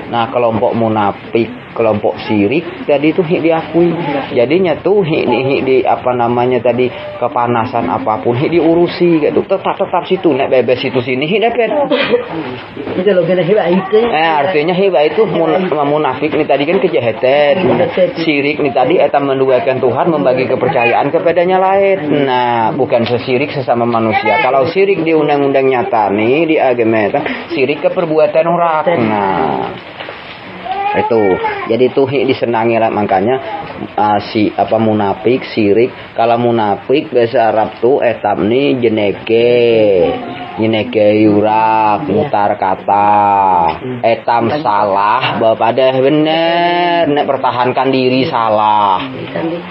A: Nah kelompok munafik, kelompok syirik tadi itu diakui. Jadinya tuh di apa namanya tadi kepanasan apapun diurusi gitu. Tetap situ nek bebas situ sini dapat.
B: Itu lo kena hiba itu.
A: Artinya hiba itu munafik nih tadi kan kejahatan. Syirik nih tadi eta menduakan Tuhan, membagi kepercayaan kepadanya lain. Nah, bukan sesirik sesama manusia. Kalau syirik di undang-undang nyata nih di agama syirik ke perbuatan orang. Nah, itu jadi tuh disenangi lah, makanya munafik syirik. Kalau munafik bahasa Arab tuh etam nih jeneke yurak mutar kata etam salah bapak dah bener nek pertahankan diri salah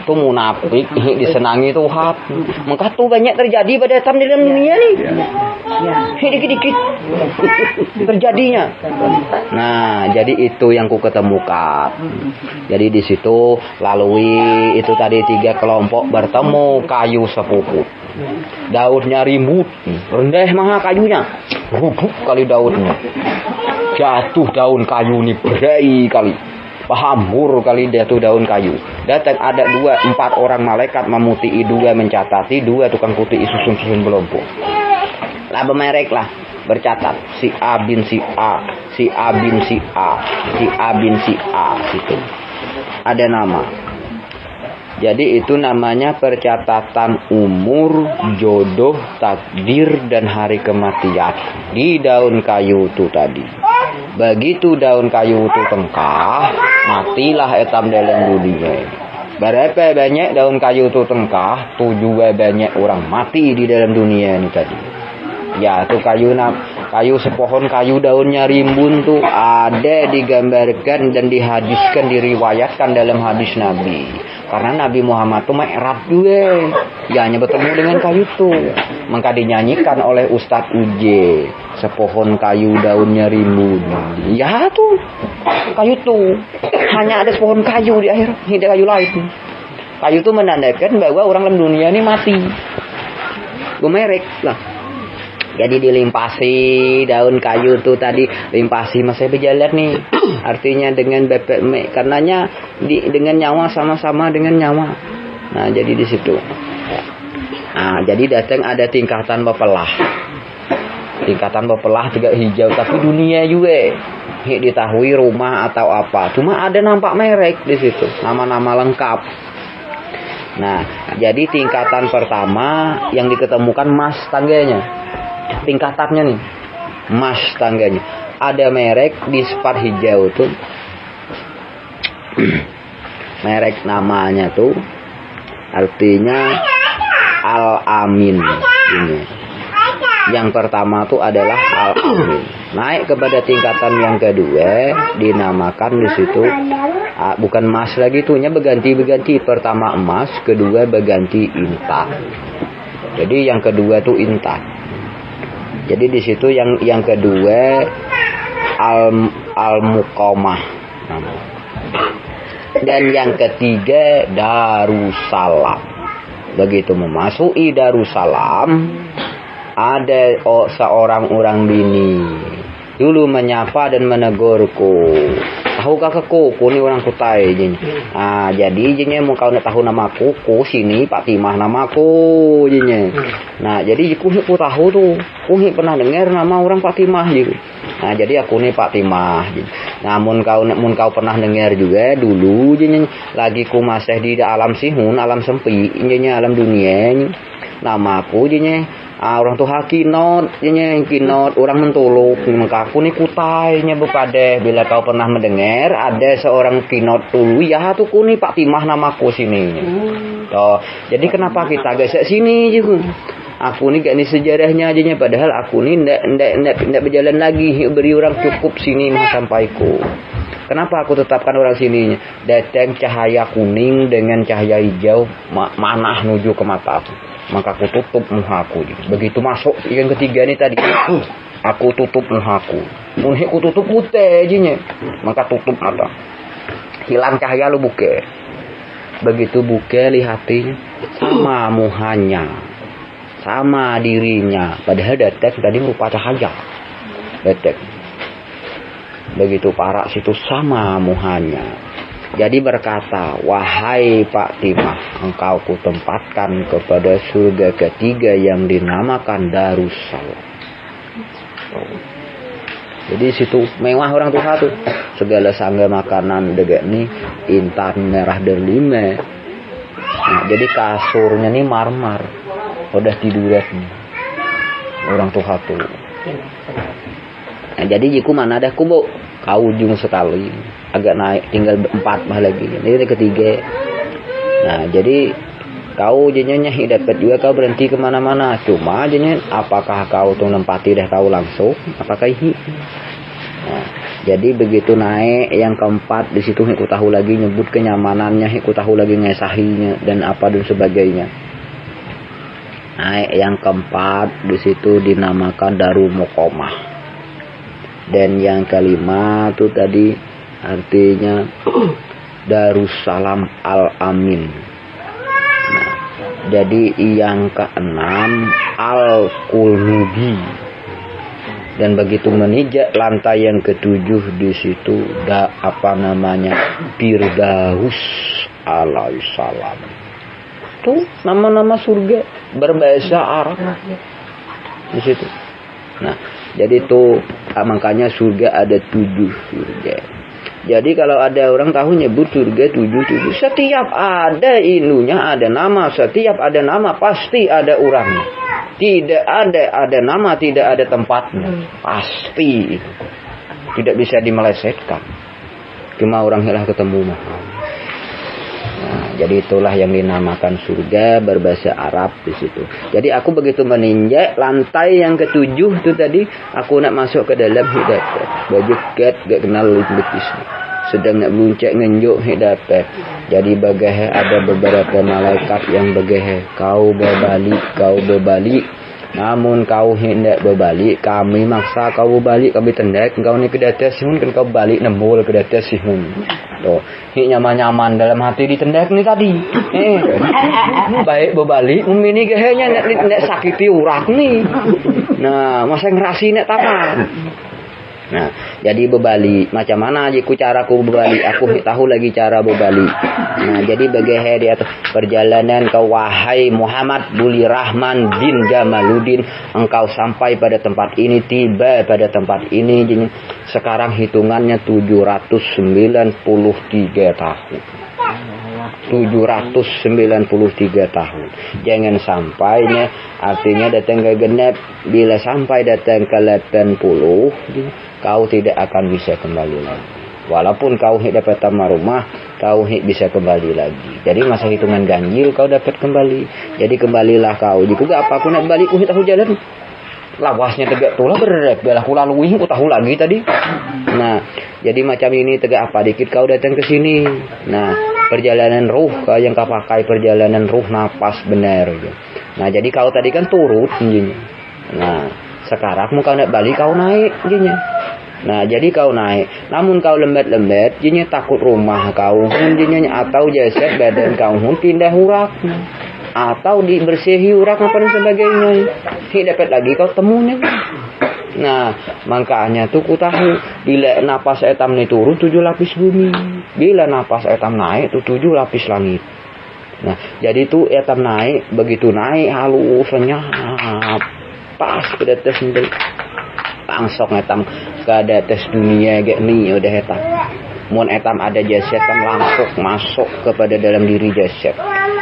A: tuh munafik disenangi Tuhan. Maka tuh banyak terjadi pada etam di dalam dunia nih dikit-dikit terjadinya. Nah jadi itu yang ku ketemukan. Jadi di situ lalui itu tadi 3 kelompok bertemu kayu sepupu. Daunnya ribut, rendah mah kayunya, rubuk kali daunnya, jatuh daun kayu ini berai kali, hambur kali jatuh daun kayu. Datang ada 4 orang malaikat memutii 2 mencatati 2 tukang putih susun belompok. Lah bemerek lah. Bercatat si A bin si A, si A bin si A, si A bin si A situ. Ada nama. Jadi itu namanya percatatan umur, jodoh, takdir dan hari kematian di daun kayu itu tadi. Begitu daun kayu itu tengkah, matilah etam dalam dunia. Berapa banyak daun kayu itu tengkah, tuh juga banyak orang mati di dalam dunia ini tadi. Ya tuh kayu sepohon kayu daunnya rimbun tuh ada digambarkan dan dihadiskan, diriwayatkan dalam hadis Nabi. Karena Nabi Muhammad tuh erat juga, ya hanya bertemu dengan kayu tuh. Maka dinyanyikan oleh Ustadz Uje, sepohon kayu daunnya rimbun. Ya tuh kayu tuh hanya ada sepohon kayu di akhir, tidak kayu lain. Kayu tuh menandakan bahwa orang dalam dunia ini mati. Gemerek lah. Jadi dilimpasi daun kayu tuh tadi limpasi masih berjalan nih. Artinya dengan bebek karenanya dengan nyawa sama-sama dengan nyawa. Nah, jadi di situ. Nah, jadi datang ada tingkatan bepelah. Tingkatan bepelah juga hijau tapi dunia juga. Ditahui rumah atau apa. Cuma ada nampak merek di situ. Nama-nama lengkap. Nah, jadi tingkatan pertama yang diketemukan mas tangganya. Tingkatannya nih mas tangganya ada merek di spart hijau tuh merek namanya tuh artinya Al-Amin ini. Yang pertama tuh adalah Al-Amin. Naik kepada tingkatan yang kedua dinamakan di situ bukan emas lagi tuhnya berganti. Pertama emas, kedua berganti intan. Jadi yang kedua tuh intan. Jadi di situ yang kedua Al-Muqamah dan yang ketiga Darussalam. Begitu memasuki Darussalam ada seorang orang bini dulu menyapa dan menegurku. Tahukah keku ini orang Kutai jin. Ah jadi jinnya mau kau nak tahu nama aku sini Pak Timah namaku jinnya. Nah jadi aku tahu tuh. Aku pernah dengar nama orang Pak Timah gitu. Nah jadi aku nih Pak Timah. Namun kau pernah dengar juga dulu jinnya lagi ku masih di alam sihun, alam sempi, jinnya alam dunia. Namaku jinnya Orang tuh kinot, kinot orang mentuluk. Maka aku nih kutainya bepadeh. Bila kau pernah mendengar ada seorang kinot tulu, ya tuh kuni Pak Timah namaku sini. Jadi kenapa kita gesek sini juga? Aku nih gak nih sejarahnya aja, padahal aku nih ndak berjalan lagi, beri orang cukup sini mah sampaiku. Kenapa aku tetapkan orang sini? Datang cahaya kuning dengan cahaya hijau manah menuju ke mata aku. Maka aku tutup muhaku. Begitu masuk yang ketiga nih tadi, aku tutup muhaku. Muhaku tutup putih aja, maka tutup mata. Hilang cahaya lu buke. Begitu buke lihatinya sama muhanya, sama dirinya, padahal detek tadi merupa cahaya. Detek begitu parak situ sama muhanya. Jadi berkata, wahai Pak Timah, engkau kutempatkan kepada surga ketiga yang dinamakan Darussalam. Jadi situ mewah orang tuh satu, segala sangga makanan degek nih intan merah derlime. Nah, jadi kasurnya nih marmer. Udah tiduran orang tuh satu. Nah, jadi jiku mana ada kubu kau ujung sekali agak naik tinggal 4 mah lagi. Ini ketiga. Nah jadi kau jadinya dapat juga kau berhenti kemana-mana. Cuma jadinya apakah kau tuh nempati dah kau langsung? Apakah ini? Nah, jadi begitu naik yang keempat di situ aku tahu lagi nyebut kenyamanannya, aku tahu lagi ngesahinya dan apa dan sebagainya. Naik yang keempat di situ dinamakan Darul Muqamah. Dan yang kelima itu tadi artinya Darussalam Al-Amin. Nah, jadi yang keenam Al-Qulnubi. Dan begitu menijak lantai yang ketujuh di situ Firdaus alaihissalam. Tuh nama-nama surga berbahasa Arab di situ. Nah, jadi tuh makanya surga ada 7 surga. Jadi kalau ada orang tahu nyebut surga 7, setiap ada inunya ada nama, setiap ada nama pasti ada orangnya. Tidak ada nama, tidak ada tempatnya. Pasti itu. Tidak bisa dimelesetkan. Cuma orang hilang ketemu mah. Nah, jadi itulah yang dinamakan surga berbahasa Arab di situ. Jadi aku begitu meninjak lantai yang ke-7 itu tadi, aku nak masuk ke dalam hidup. Baju ket gak kenal betis. Sedang nak meluncak ngenjuk hidup. Jadi bagahe ada beberapa malaikat yang bagahe kau berbalik. Namun kau hendak berbalik, kami maksa kau berbalik, kami tendek kau ni ke atas sihun kan kau balik nembul ke atas sihun. Tuh, ni nyaman-nyaman dalam hati ditendek ni tadi. Baik berbalik, ini gehenya nak sakiti urak ni. Nah, masa ngerasi nak tamat. Nah, jadi berbalik. Macam mana aja cara aku berbalik? Aku tahu lagi cara berbalik. Nah, jadi bagaimana di atas perjalanan kau wahai Muhammad Buli Rahman bin Jamaluddin, engkau sampai pada tempat ini, tiba pada tempat ini. Sekarang hitungannya 793 tahun. 793 tahun. Jangan sampainya artinya datang ke genep. Bila sampai datang ke 80, kau tidak akan bisa kembali lagi. Walaupun kau dapat tamar rumah, kau bisa kembali lagi. Jadi masa hitungan ganjil kau dapat kembali. Jadi kembalilah kau. Jika apa aku nak balik, aku tahu jalan. Lawasnya tegak tulah berat. Belah ku lalui, aku tahu lagi tadi. Nah, jadi macam ini tegak apa dikit kau datang ke sini. Nah, perjalanan ruh kau yang kau pakai perjalanan ruh napas benar. Nah, jadi kau tadi kan turut. Nah, sekarang kau nak balik kau naik. Nah, jadi kau naik. Namun kau lembat-lembat, jinya takut rumah kau jinya atau jasad badan kau pindah urak. Atau dibersihi urak apa dan sebagainya. Tidak dapat lagi kau temunya. Nah, makanya tuh ku tahu bila napas etam ni turun 7 lapis bumi. Bila napas etam naik tuh 7 lapis langit. Nah, jadi tuh etam naik, begitu naik halus senyap. Pas ke atas sendiri. Langsung etam ke atas dunia kayak ni udah etam. Mun etam ada jasad kan langsung masuk kepada dalam diri jasad.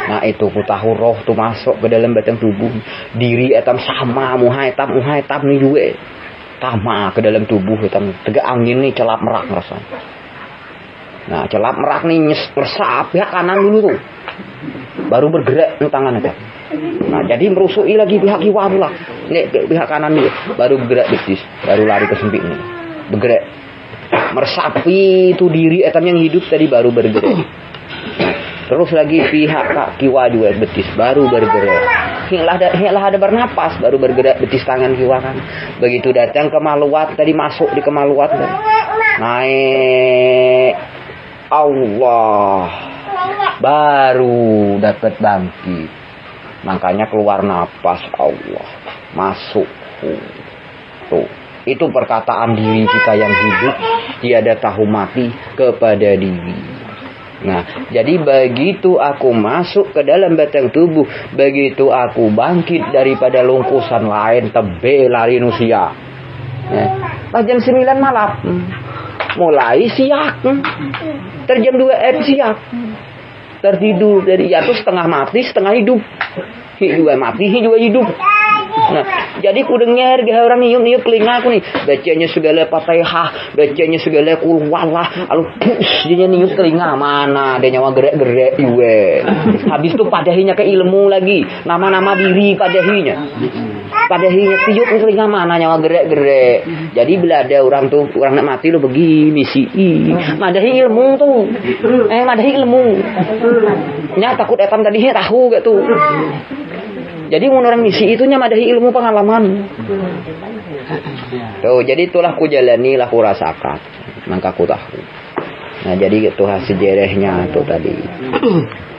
A: Nah itu ku tahu roh tu masuk ke dalam batang tubuh. Diri etam sama muha etam ni juga. Sama ke dalam tubuh etam. Tegak angin ni celap merak ngerasa. Nah celap merak ni meresap pihak kanan dulu tuh. Baru bergerak nih tangan etam. Nah jadi merusui lagi pihak kiri pula. Nih pihak kanan dulu. Baru bergerak betis. Baru lari ke sempit nih. Bergerak. Meresapi itu diri etam yang hidup tadi baru bergerak. Terus lagi pihak kiwa juga betis baru bergerak. Hinglah ada bernapas baru bergerak betis tangan kiwa kan. Begitu datang ke maluat tadi masuk di kemaluat kan. Naik Allah baru dapat bangkit. Makanya keluar napas Allah masuk tuh. Itu perkataan diri kita yang hidup, tiada tahu mati kepada diri. Nah, jadi begitu aku masuk ke dalam batang tubuh, begitu aku bangkit daripada lungkusan lain, tebe lari nusia. Jam 9 malam, mulai siap, terjam 2 siap, tertidur dari jatuh setengah mati, setengah hidup. Juga mati, juga hidup. Nah, jadi ku dengar gak orang niup telinga aku nih. Bacanya segala Fatihah, bacanya segala qul huwallah, lalu pus dia niup telinga mana ada nyawa gerak-gerak juga. Habis itu padahinya ke ilmu lagi, nama-nama diri padahinya. Padahinya tiup telinga mana nyawa gerak-gerak. Jadi bila ada orang tuh orang nak mati lo begini sih. Madahi ilmu tuh. Madahi ilmu. Nya takut etam tadinya tahu gak tuh. Jadi orang misi itunya madahi ilmu pengalaman. Tuh, jadi itulah ku jalani, lah ku rasakan. Maka ku tahu. Nah, jadi itu sejarahnya tuh tadi.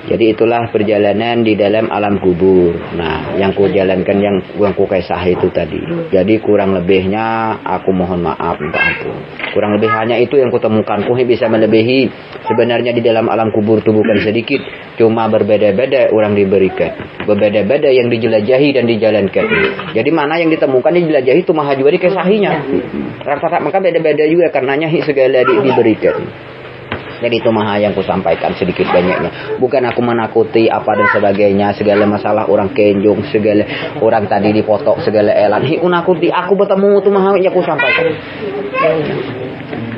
A: Jadi itulah perjalanan di dalam alam kubur. Nah, yang ku jalankan yang ku kisah itu tadi. Jadi kurang lebihnya aku mohon maaf, minta ampun. Kurang lebih hanya itu yang kutemukan. Ku bisa melebihi. Sebenarnya di dalam alam kubur itu bukan sedikit. Cuma berbeda-beda orang diberikan. Berbeda-beda yang dijelajahi dan dijalankan. Jadi mana yang ditemukan dijelajahi itu maha juga dikesahinya. Rata-rata maka beda-beda juga karenanya segala diberikan. Jadi itu maha yang ku sampaikan sedikit banyaknya. Bukan aku menakuti apa dan sebagainya. Segala masalah orang kenjung. Segala orang tadi dipotok. Segala elan. Aku nakuti. Aku bertemu itu maha yang ku sampaikan.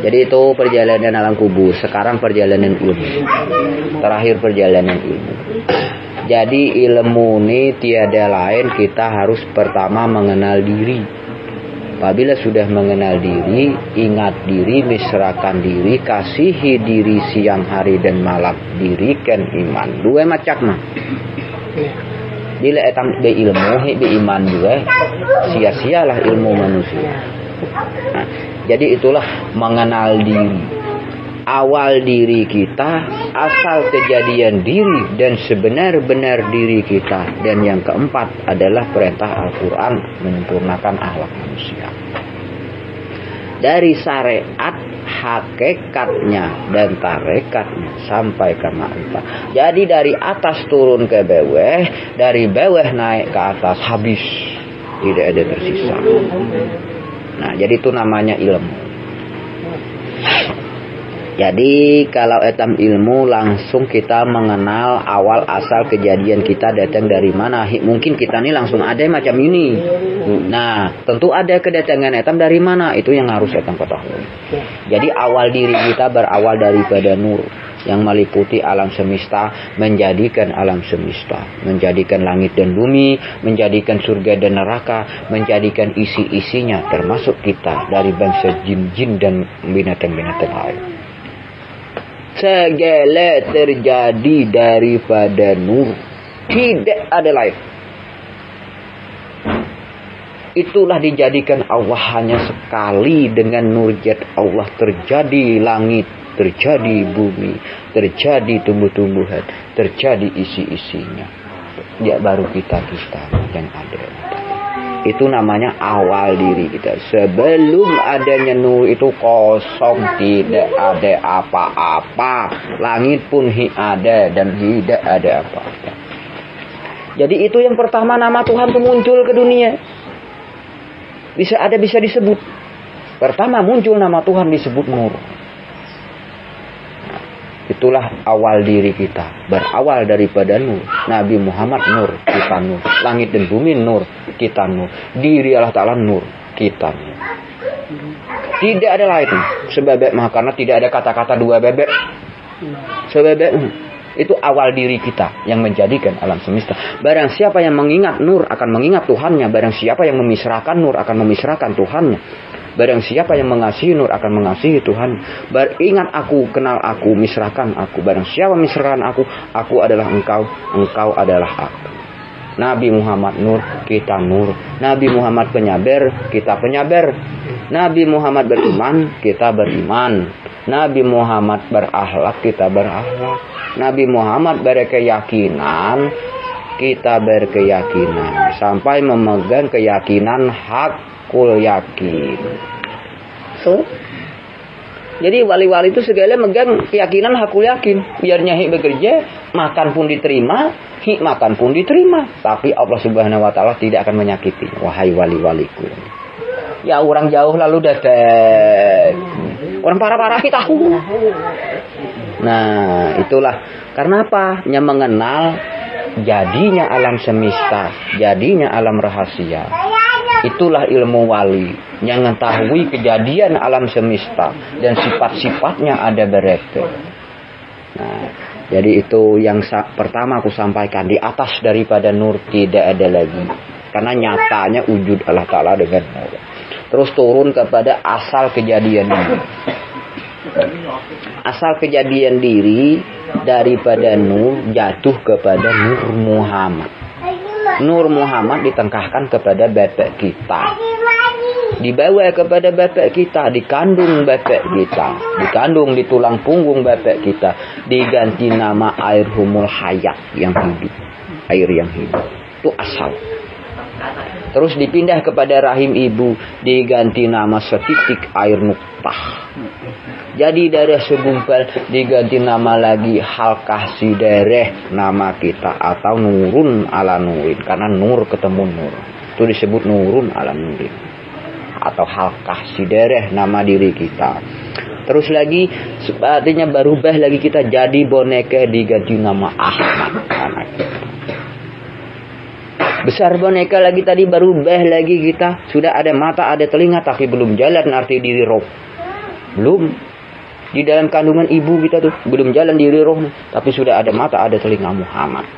A: Jadi itu perjalanan alam kubur. Sekarang perjalanan ilmu. Terakhir perjalanan ilmu. Jadi ilmu ini tiada lain. Kita harus pertama mengenal diri. Apabila sudah mengenal diri, ingat diri, mesrakan diri, kasihi diri siang hari dan malam, dirikan iman. Dua macam mah. Bila etam be ilmu, be iman juga, sia-sialah ilmu manusia. Nah, jadi itulah mengenal diri. Awal diri kita, asal kejadian diri dan sebenar-benar diri kita. Dan yang keempat adalah perintah Al-Quran menyempurnakan akhlak manusia. Dari syariat, hakikatnya dan tarekatnya sampai ke ma'rifah. Jadi dari atas turun ke bawah, dari bawah naik ke atas habis. Tidak ada tersisa. Nah, jadi itu namanya ilmu. Jadi kalau etam ilmu langsung kita mengenal awal asal kejadian kita datang dari mana. Mungkin kita ini langsung ada macam ini. Nah tentu ada kedatangan etam dari mana. Itu yang harus etam ketahui. Jadi awal diri kita berawal daripada nur. Yang meliputi alam semesta. Menjadikan alam semesta. Menjadikan langit dan bumi. Menjadikan surga dan neraka. Menjadikan isi-isinya. Termasuk kita dari bangsa jin-jin dan binatang-binatang lain. Segala terjadi daripada nur. Tidak ada lain. Itulah dijadikan Allah hanya sekali dengan nur zat Allah. Terjadi langit, terjadi bumi, terjadi tumbuh-tumbuhan, terjadi isi-isinya. Ya baru kita yang ada. Itu namanya awal diri kita. Sebelum adanya nur itu kosong, tidak ada apa-apa. Langit pun ada dan tidak ada apa-apa. Jadi itu yang pertama nama Tuhan itu muncul ke dunia. Bisa disebut. Pertama muncul nama Tuhan disebut nur. Itulah awal diri kita. Berawal daripada nur. Nabi Muhammad nur, kita nur. Langit dan bumi nur, kita nur. Diri Allah Ta'ala nur, kita nur. Tidak ada lain sebebek mah, karena tidak ada kata-kata dua bebek. Sebebek itu awal diri kita yang menjadikan alam semesta. Barang siapa yang mengingat nur akan mengingat Tuhannya. Barang siapa yang memisrahkan nur akan memisrahkan Tuhannya. Barang siapa yang mengasihi nur akan mengasihi Tuhan. Ingat aku, kenal aku, misrahkan aku. Barang siapa misrahkan aku adalah engkau, engkau adalah aku. Nabi Muhammad nur, kita nur. Nabi Muhammad penyabar, kita penyabar. Nabi Muhammad beriman, kita beriman. Nabi Muhammad berakhlak, kita berakhlak. Nabi Muhammad berkeyakinan, kita berkeyakinan. Sampai memegang keyakinan hakul yakin. So, jadi wali-wali itu segala megang keyakinan hakul yakin. Biar Nyai bekerja, makan pun diterima, makan pun diterima. Tapi Allah Subhanahu wa Ta'ala tidak akan menyakiti. Wahai wali-waliku. Ya orang jauh lalu datang. Orang parah-parah kita tahu. Nah, itulah. Karena apa? Yang mengenal jadinya alam semesta, jadinya alam rahasia. Itulah ilmu wali yang mengetahui kejadian alam semesta dan sifat-sifatnya ada berete. Nah, jadi itu yang pertama aku sampaikan, di atas daripada nur tidak ada lagi. Karena nyatanya wujud Allah Ta'ala dengan nur. Terus turun kepada asal kejadian diri. Asal kejadian diri daripada nur jatuh kepada Nur Muhammad. Nur Muhammad ditengkahkan kepada bapak kita. Dibawa kepada bapak kita, dikandung bapak kita, dikandung di tulang punggung bapak kita, diganti nama air humul hayat yang hidup, air yang hidup. Itu asal. Terus dipindah kepada rahim ibu, diganti nama setitik air nuktah. Jadi darah segumpal diganti nama lagi halkah sidereh nama kita, atau nurun ala nurin, karena nur ketemu nur. Itu disebut nurun ala nurin. Atau halkah sidereh nama diri kita. Terus lagi artinya berubah lagi kita jadi boneka, diganti nama Ahmad anak kita. Besar boneka lagi tadi, berubah lagi kita. Sudah ada mata, ada telinga, tapi belum jalan arti diri roh. Belum. Di dalam kandungan ibu kita tuh belum jalan diri roh, tapi sudah ada mata, ada telinga, Muhammad.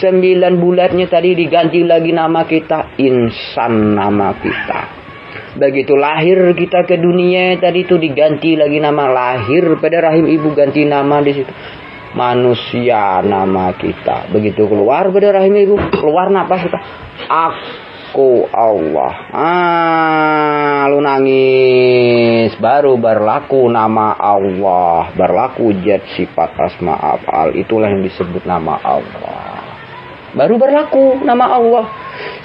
A: 9 bulannya tadi diganti lagi nama kita, insan nama kita. Begitu lahir kita ke dunia tadi itu diganti lagi nama, lahir pada rahim ibu ganti nama di situ. Manusia nama kita. Begitu keluar pada rahim ibu, keluar napas kita, aku Allah. Lu nangis, baru berlaku nama Allah, berlaku zat sifat asma af'al. Itulah yang disebut nama Allah. Baru berlaku nama Allah.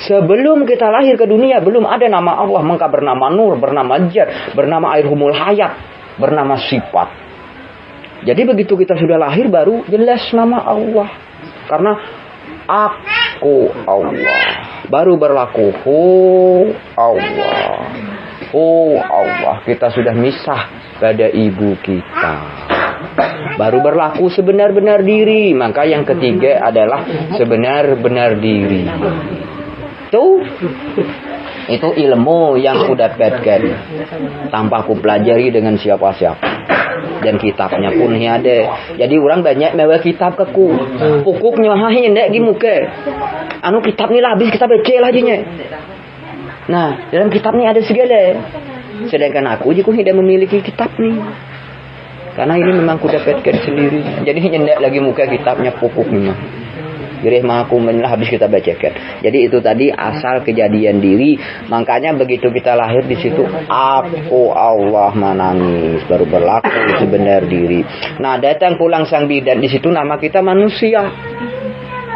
A: Sebelum kita lahir ke dunia belum ada nama Allah, maka bernama nur, bernama zat, bernama air humul hayat, bernama sifat. Jadi begitu kita sudah lahir baru jelas nama Allah. Karena aku Allah. Baru berlaku Allah. Allah. Kita sudah misah pada ibu kita. Baru berlaku sebenar-benar diri. Maka yang ketiga adalah sebenar-benar diri. Itu ilmu yang ku dapatkan tanpa ku pelajari dengan siapa-siapa. Dan kitabnya pun ada. Jadi orang banyak mewa kitab ke ku. Pukuk nyahahin dek di muka. Anu kitab ni lah habis kita baca lah jinya. Nah, dalam kitab ni ada segala. Sedangkan aku juga tidak memiliki kitab ni. Karena ini memang ku dapatkan sendiri. Jadi nyendak lagi muka kitabnya pukuknya. Jadi aku menlah habis kita bacakan. Jadi itu tadi asal kejadian diri. Makanya begitu kita lahir di situ, aku Allah menangis, baru berlaku sebenar diri. Nah, datang pulang sang bidan, di situ nama kita manusia.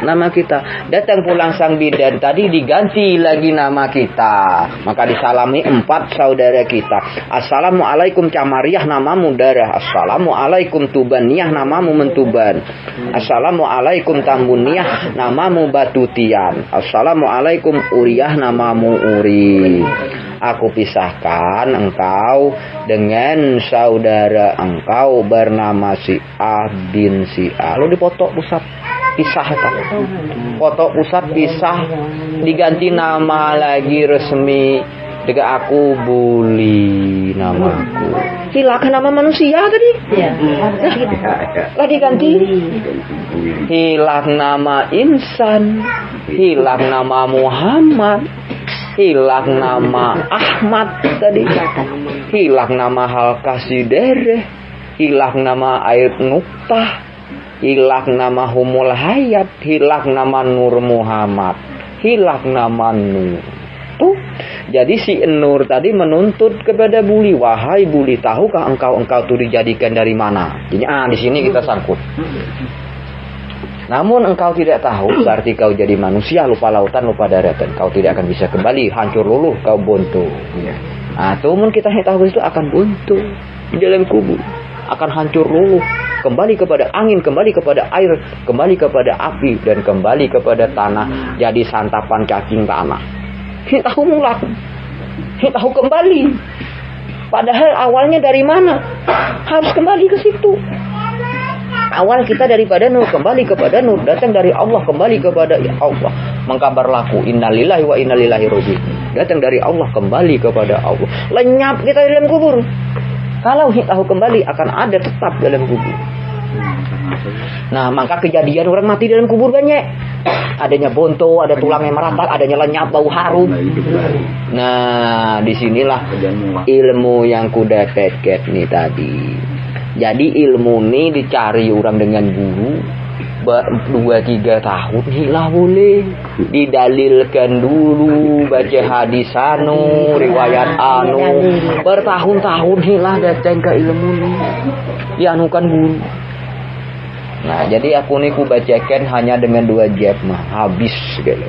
A: Nama kita. Datang pulang sang bidan, tadi diganti lagi nama kita. Maka disalami 4 saudara kita. Assalamualaikum Camariah, namamu Darah. Assalamualaikum Tubaniyah, namamu Mentuban. Assalamualaikum Tambuniyah, namamu Batutian. Assalamualaikum Uriyah, namamu Uri. Aku pisahkan engkau dengan saudara engkau bernama si A bin si A. Lalu dipoto pusat pisah tak? Foto pusat pisah, diganti nama lagi resmi. Dengan aku Buli namaku. Hilangkan nama manusia tadi.
B: Ya.
A: Lah diganti. Hilang nama insan. Hilang nama Muhammad. Hilang nama Ahmad tadi. Hilang nama Halkasidere. Hilang nama Air Nuktah. Hilang nama Humul Hayat. Hilang nama Nur Muhammad. Hilang nama Nur. Tuh, jadi si Nur tadi menuntut kepada Buli, wahai Buli, tahukah engkau tuh dijadikan dari mana? Jadi di sini kita sangkut. Namun engkau tidak tahu, berarti kau jadi manusia, lupa lautan, lupa daratan. Kau tidak akan bisa kembali, hancur luluh, kau buntu. Namun kita tahu itu akan buntu di dalam kubur, akan hancur luluh, kembali kepada angin, kembali kepada air, kembali kepada api, dan kembali kepada tanah, jadi santapan cacing tanah. Tahu mulak, tahu kembali. Padahal awalnya dari mana? Harus kembali ke situ. Awal kita daripada Nur, kembali kepada Nur, datang dari Allah, kembali kepada Allah. Mengkabar laku, innalillahi wa innalillahi raji'un. Datang dari Allah, kembali kepada Allah. Lenyap kita dalam kubur. Kalau tahu kembali akan ada tetap dalam kubur. Nah, maka kejadian orang mati dalam kubur banyak. Adanya bonto, ada tulang yang merata, adanya lenyap, bau harum. Nah, disinilah ilmu yang kuda teket nih tadi. Jadi ilmu ini dicari orang dengan guru 2-3 tahun hilah boleh. Didalilkan dulu, baca hadis anu, riwayat anu, bertahun-tahun hilah datang ke ilmu ini. Dianukan guru. Nah, jadi aku nih ku bacakan hanya dengan 2 jab mah habis gitu.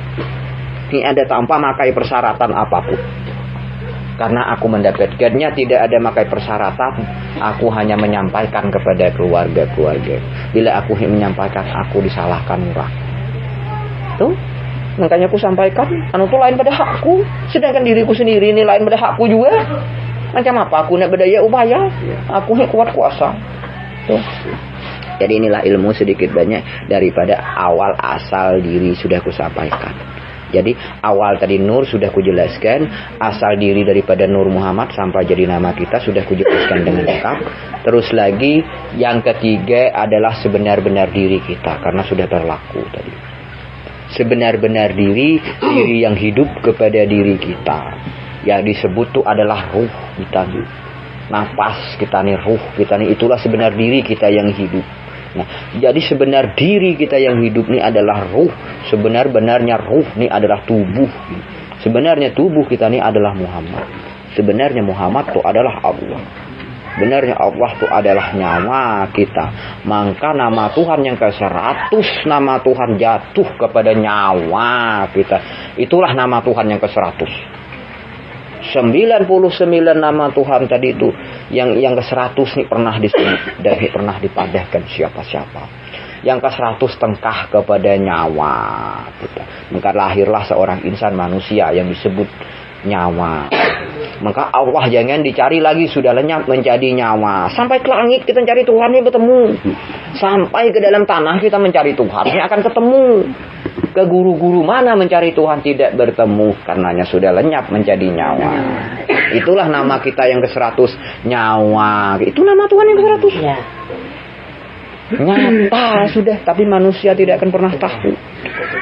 A: Ini ada tanpa makai persyaratan apapun. Karena aku mendapatkannya tidak ada makai persyaratan, aku hanya menyampaikan kepada keluarga-keluarga. Bila aku menyampaikan, aku disalahkan murah. Tuh, makanya aku sampaikan, anu tuh lain pada hakku, sedangkan diriku sendiri ini lain pada hakku juga. Macam apa aku nak berdaya upaya? Aku nih kuat kuasa. Tuh. Jadi inilah ilmu sedikit banyak daripada awal asal diri sudah kusampaikan. Jadi awal tadi Nur sudah kujelaskan, asal diri daripada Nur Muhammad sampai jadi nama kita sudah kujelaskan dengan lengkap. Terus lagi yang ketiga adalah sebenar-benar diri kita, karena sudah berlaku tadi. Sebenar-benar diri yang hidup kepada diri kita. Yang disebut itu adalah ruh kita nih. Nafas kita nih, ruh kita nih, itulah sebenar diri kita yang hidup. Nah, jadi sebenar diri kita yang hidup ini adalah ruh. Sebenar-benarnya ruh ini adalah tubuh. Sebenarnya tubuh kita ini adalah Muhammad. Sebenarnya Muhammad itu adalah Allah. Benarnya Allah itu adalah nyawa kita. Maka nama Tuhan yang ke-100, nama Tuhan jatuh kepada nyawa kita. Itulah nama Tuhan yang ke-100. 99 nama Tuhan tadi itu yang ke-100 nih pernah disebut dan pernah dipadahkan siapa-siapa. Yang ke-100 tengkah kepada nyawa kita. Maka lahirlah seorang insan manusia yang disebut nyawa. Maka Allah jangan dicari lagi, sudah lenyap menjadi nyawa. Sampai ke langit kita mencari Tuhannya bertemu. Sampai ke dalam tanah kita mencari Tuhannya akan ketemu. Ke guru-guru mana mencari Tuhan tidak bertemu, karenanya sudah lenyap menjadi nyawa. Itulah nama kita yang ke-100, nyawa. Itu nama Tuhan yang ke-100. Ya. Nyata sudah, tapi manusia tidak akan pernah tahu.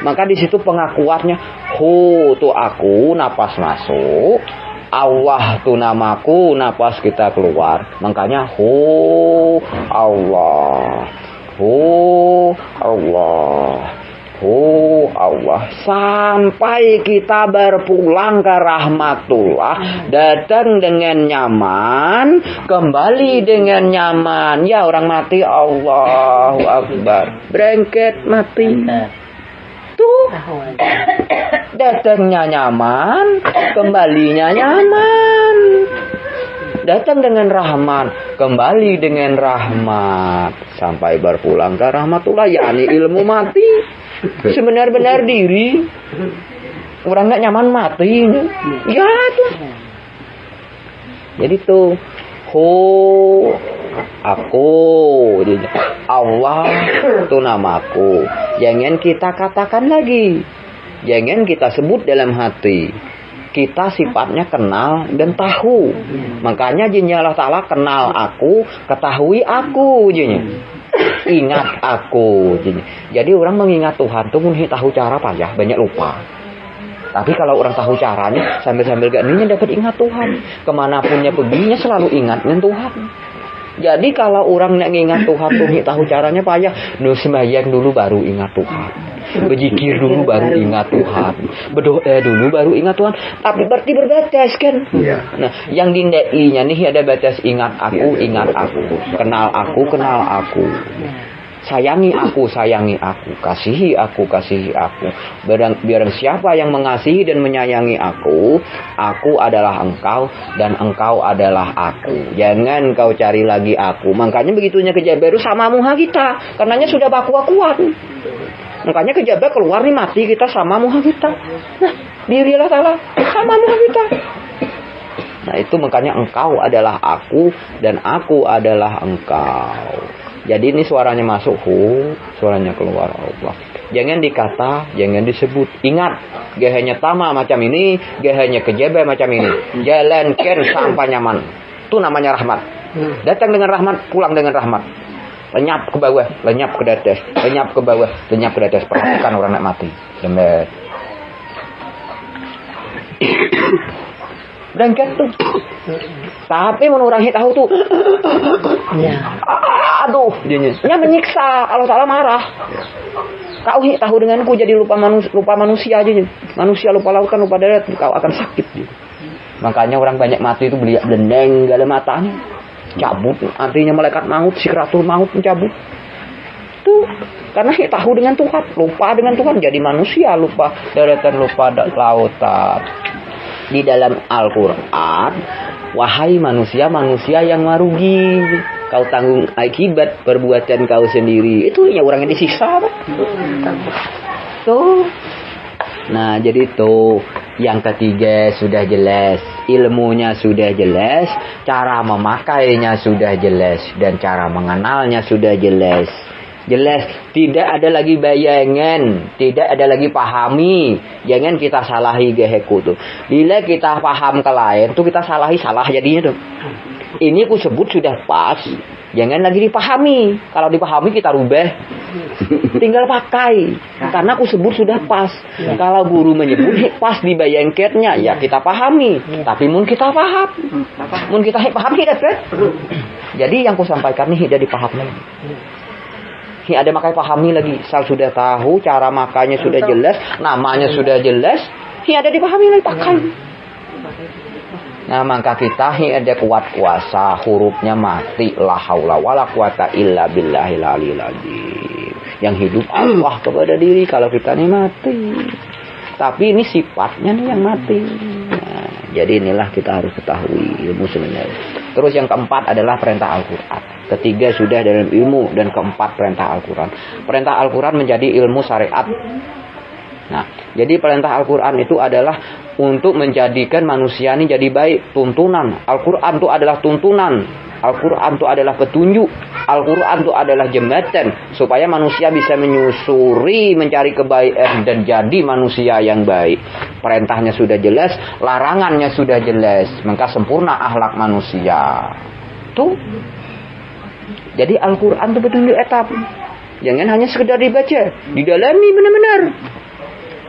A: Maka di situ pengakuannya, hu tu aku, napas masuk. Allah tu namaku, napas kita keluar. Makanya hu Allah. Hu Allah. Oh Allah, sampai kita berpulang ke rahmatullah, datang dengan nyaman, kembali dengan nyaman. Ya orang mati, Allahu Akbar, berangkat mati. Tuh, datangnya nyaman, kembalinya nyaman. Datang dengan rahmat, kembali dengan rahmat, sampai berpulang ke rahmatullah, yakni ilmu mati. Sebenar-benar diri orang nggak nyaman mati, ya tuh Jadi tuh aku, Allah itu namaku. Jangan kita katakan lagi, jangan kita sebut dalam hati. Kita sifatnya kenal dan tahu. Makanya jinnya Allah Ta'ala kenal aku, ketahui aku jinnya. Ingat aku jinnya. Jadi orang mengingat Tuhan tuh mungkin tahu cara payah, banyak lupa. Tapi kalau orang tahu caranya, sambil-sambil gak ninya dapat ingat Tuhan. Kemanapunnya perginya selalu ingatnya Tuhan. Jadi kalau orang nak ingat Tuhan tuh tahu caranya payah, sembahyang dulu baru ingat Tuhan. Berzikir dulu baru ingat Tuhan. Berdoa dulu baru ingat Tuhan. Tapi berarti berbatas kan? Nah, yang dindainya nih ada batas ingat aku, kenal aku, sayangi aku, kasihi aku. Biar siapa yang mengasihi dan menyayangi aku adalah engkau dan engkau adalah aku. Jangan kau cari lagi aku. Makanya begitunya kejaberu sama muha kita. Karenanya sudah baku-bakuan. Makanya kejabat keluar nih mati kita sama muha kita. Nah, diri Allah Ta'ala sama muha kita. Nah, itu makanya engkau adalah aku dan aku adalah engkau. Jadi ini suaranya masuk suaranya keluar Allah. Jangan dikata, jangan disebut. Ingat, gehanya tama macam ini, gehanya kejabat macam ini. Jalankan sampai nyaman. Itu namanya rahmat. Datang dengan rahmat, pulang dengan rahmat. Lenyap ke bawah, lenyap ke atas, lenyap ke bawah, lenyap ke atas. Perhatikan orang nak mati. Demet. Berangkat tuh. Tapi menurut orang tahu tuh. Aduh, dia menyiksa. Allah Ta'ala marah. Kau tahu denganku jadi lupa manusia aja. Manusia lupa lautan, lupa darat, kau akan sakit. Makanya orang banyak mati itu beliak dendeng gala matanya. Cabut, artinya malaikat maut, sikratul maut mencabut. Tuh, karena tahu dengan Tuhan, lupa dengan Tuhan, jadi manusia lupa daratan, lupa lautan. Di dalam Al-Quran, wahai manusia yang marugi, kau tanggung akibat perbuatan kau sendiri. Itu ya orang yang disiksa. Tuh. Nah, jadi tuh yang ketiga sudah jelas, ilmunya sudah jelas, cara memakainya sudah jelas, dan cara mengenalnya sudah jelas. Jelas, tidak ada lagi bayangan, tidak ada lagi pahami. Jangan kita salahi geheku tuh. Bila kita paham ke lain tuh kita salah jadinya tuh. Ini ku sebut sudah pas. Jangan lagi dipahami. Kalau dipahami kita rubah. Tinggal pakai. Karena ku sebut sudah pas. Kalau guru menyebut pas dibayangkannya, ya kita pahami. Tapi mun kita paham. Mun kita paham tidak kan? Jadi yang ku sampaikan ini tidak dipahami. Ini ada makai pahami lagi. Sal sudah tahu, cara makanya sudah jelas, namanya sudah jelas. Ini ada dipahami lagi pakai. Nah, maka kita ini ada kuat kuasa, hurufnya mati, la haula wala quwata illa billahil aliyil azim. Yang hidup Allah kepada diri, kalau kita ini mati. Tapi ini sifatnya nih yang mati. Nah, jadi inilah kita harus ketahui ilmu sebenarnya. Terus yang keempat adalah perintah Al-Quran. Ketiga sudah dalam ilmu, dan keempat perintah Al-Quran. Perintah Al-Quran menjadi ilmu syariat. Nah, jadi perintah Al-Quran itu adalah untuk menjadikan manusia ini jadi baik, tuntunan. Al-Quran itu adalah tuntunan. Al-Quran itu adalah petunjuk. Al-Quran itu adalah jembatan supaya manusia bisa menyusuri, mencari kebaikan dan jadi manusia yang baik. Perintahnya sudah jelas, larangannya sudah jelas. Maka sempurna akhlak manusia. Tuh. Jadi Al-Quran itu petunjuk etap. Jangan hanya sekedar dibaca, didalami benar-benar.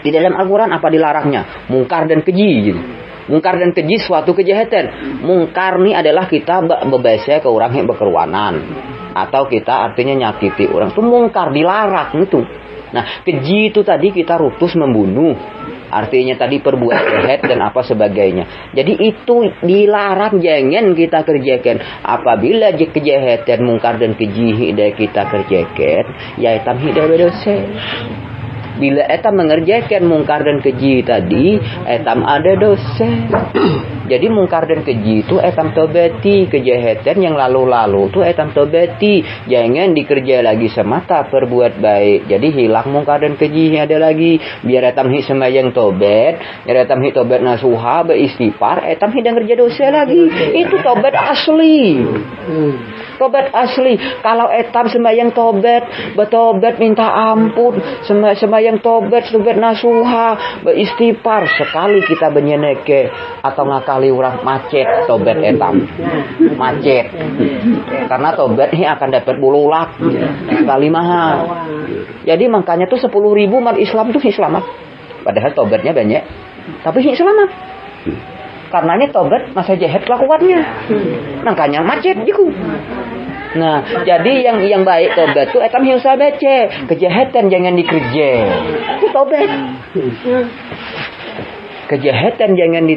A: Di dalam Al-Quran apa dilarangnya? Mungkar dan keji gitu. Mungkar dan keji suatu kejahatan. Mungkar ini adalah kita berbahasa ke orang yang berkeruanan. Atau kita artinya nyakiti orang. Itu mungkar, dilarang itu. Nah, keji itu tadi kita rutus membunuh. Artinya tadi perbuat jahat dan apa sebagainya. Jadi itu dilarang, jangan kita kerjakan. Apabila kejahatan, mungkar dan keji tidak kita kerjakan, ya hitam hidup berdosa. Bila etam mengerjakan mungkar dan keji tadi, etam ada dosa. Jadi mungkar dan keji itu etam tobati, kejahatan yang lalu-lalu itu etam tobati. Jangan dikerja lagi semata perbuat baik. Jadi hilang mungkar dan keji ada lagi. Biar etam hi sembahyang tobat, biar etam hi tobat nasuha, beristighfar, etam hi dan kerja dosa lagi. Itu tobat asli. Tobat asli. Kalau etam sembahyang tobat, bertobat minta ampun, sembahyang tobat nasuha, beristighfar, sekali kita benyeneke atau ngakali orang macet, tobat etam macet. Karena tobat ini akan dapat bululak kali mahal. Jadi makanya tuh 10.000 umat Islam tuh selamat. Padahal tobatnya banyak, tapi selamat. Karena ini tobat masa jahat kelakuannya. Makanya macet jiku. Nah, jadi yang baik tobat tuh etam usah baca, kejahatan jangan dikerja. Itu tobat. Kejahatan jangan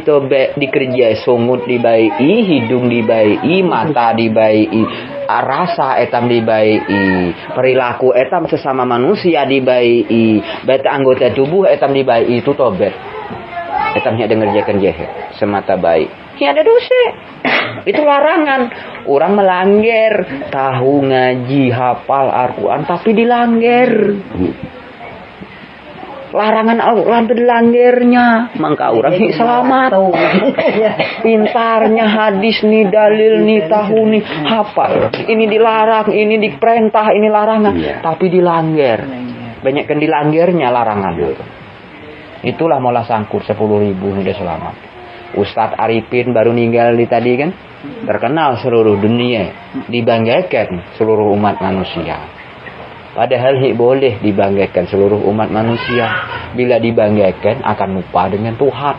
A: dikerja, sungut dibaiki, hidung dibaiki, mata dibaiki, rasa etam dibaiki, perilaku etam sesama manusia dibaiki, bata anggota tubuh etam dibaiki, itu tobat. Etamnya dengerjakan jahat semata baik. Ini ada dosa. Itu larangan. Orang melanggar, tahu ngaji, hafal Al-Quran tapi dilanggar. Larangan Al-Quran itu dilanggarnya, maka orang ini selamat. Pintarnya hadis nih, dalil nih, tahu nih, hafal. Ini dilarang, ini diperintah, ini larangan, tapi dilanggar. Banyak kan dilanggarnya larangan. Itulah mola sangkur 10.000 udah selamat. Ustadz Arifin baru meninggal di tadi kan, terkenal seluruh dunia, dibanggakan seluruh umat manusia. Padahal boleh dibanggakan seluruh umat manusia. Bila dibanggakan akan lupa dengan Tuhan.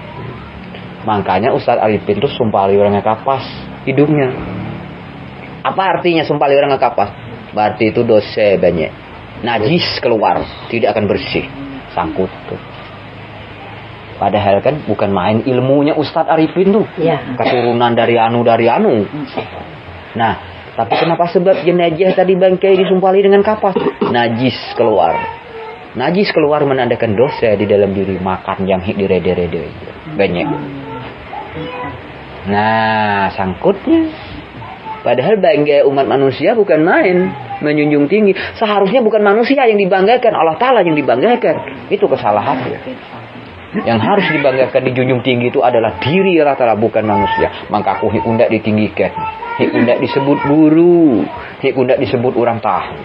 A: Makanya Ustadz Arifin itu sumpah orang yang kapas hidupnya. Apa artinya sumpah orang yang kapas? Berarti itu dosa banyak, najis keluar, tidak akan bersih, sangkut tuh. Padahal kan bukan main ilmunya Ustadz Arifin tuh. Ya. Keturunan dari anu. Nah, tapi kenapa sebab jenazah tadi bangkai disumpali dengan kapas? Najis keluar. Najis keluar menandakan dosa di dalam diri, makan yang direde-rede. Banyak. Nah, sangkutnya. Padahal bangga umat manusia bukan main, menjunjung tinggi. Seharusnya bukan manusia yang dibanggakan, Allah Ta'ala yang dibanggakan. Itu kesalahan ya. Yang harus dibanggakan, dijunjung tinggi itu adalah diri rata-rata, bukan manusia. Maka aku hendak ditinggikan, hendak disebut guru, hendak disebut orang tahu.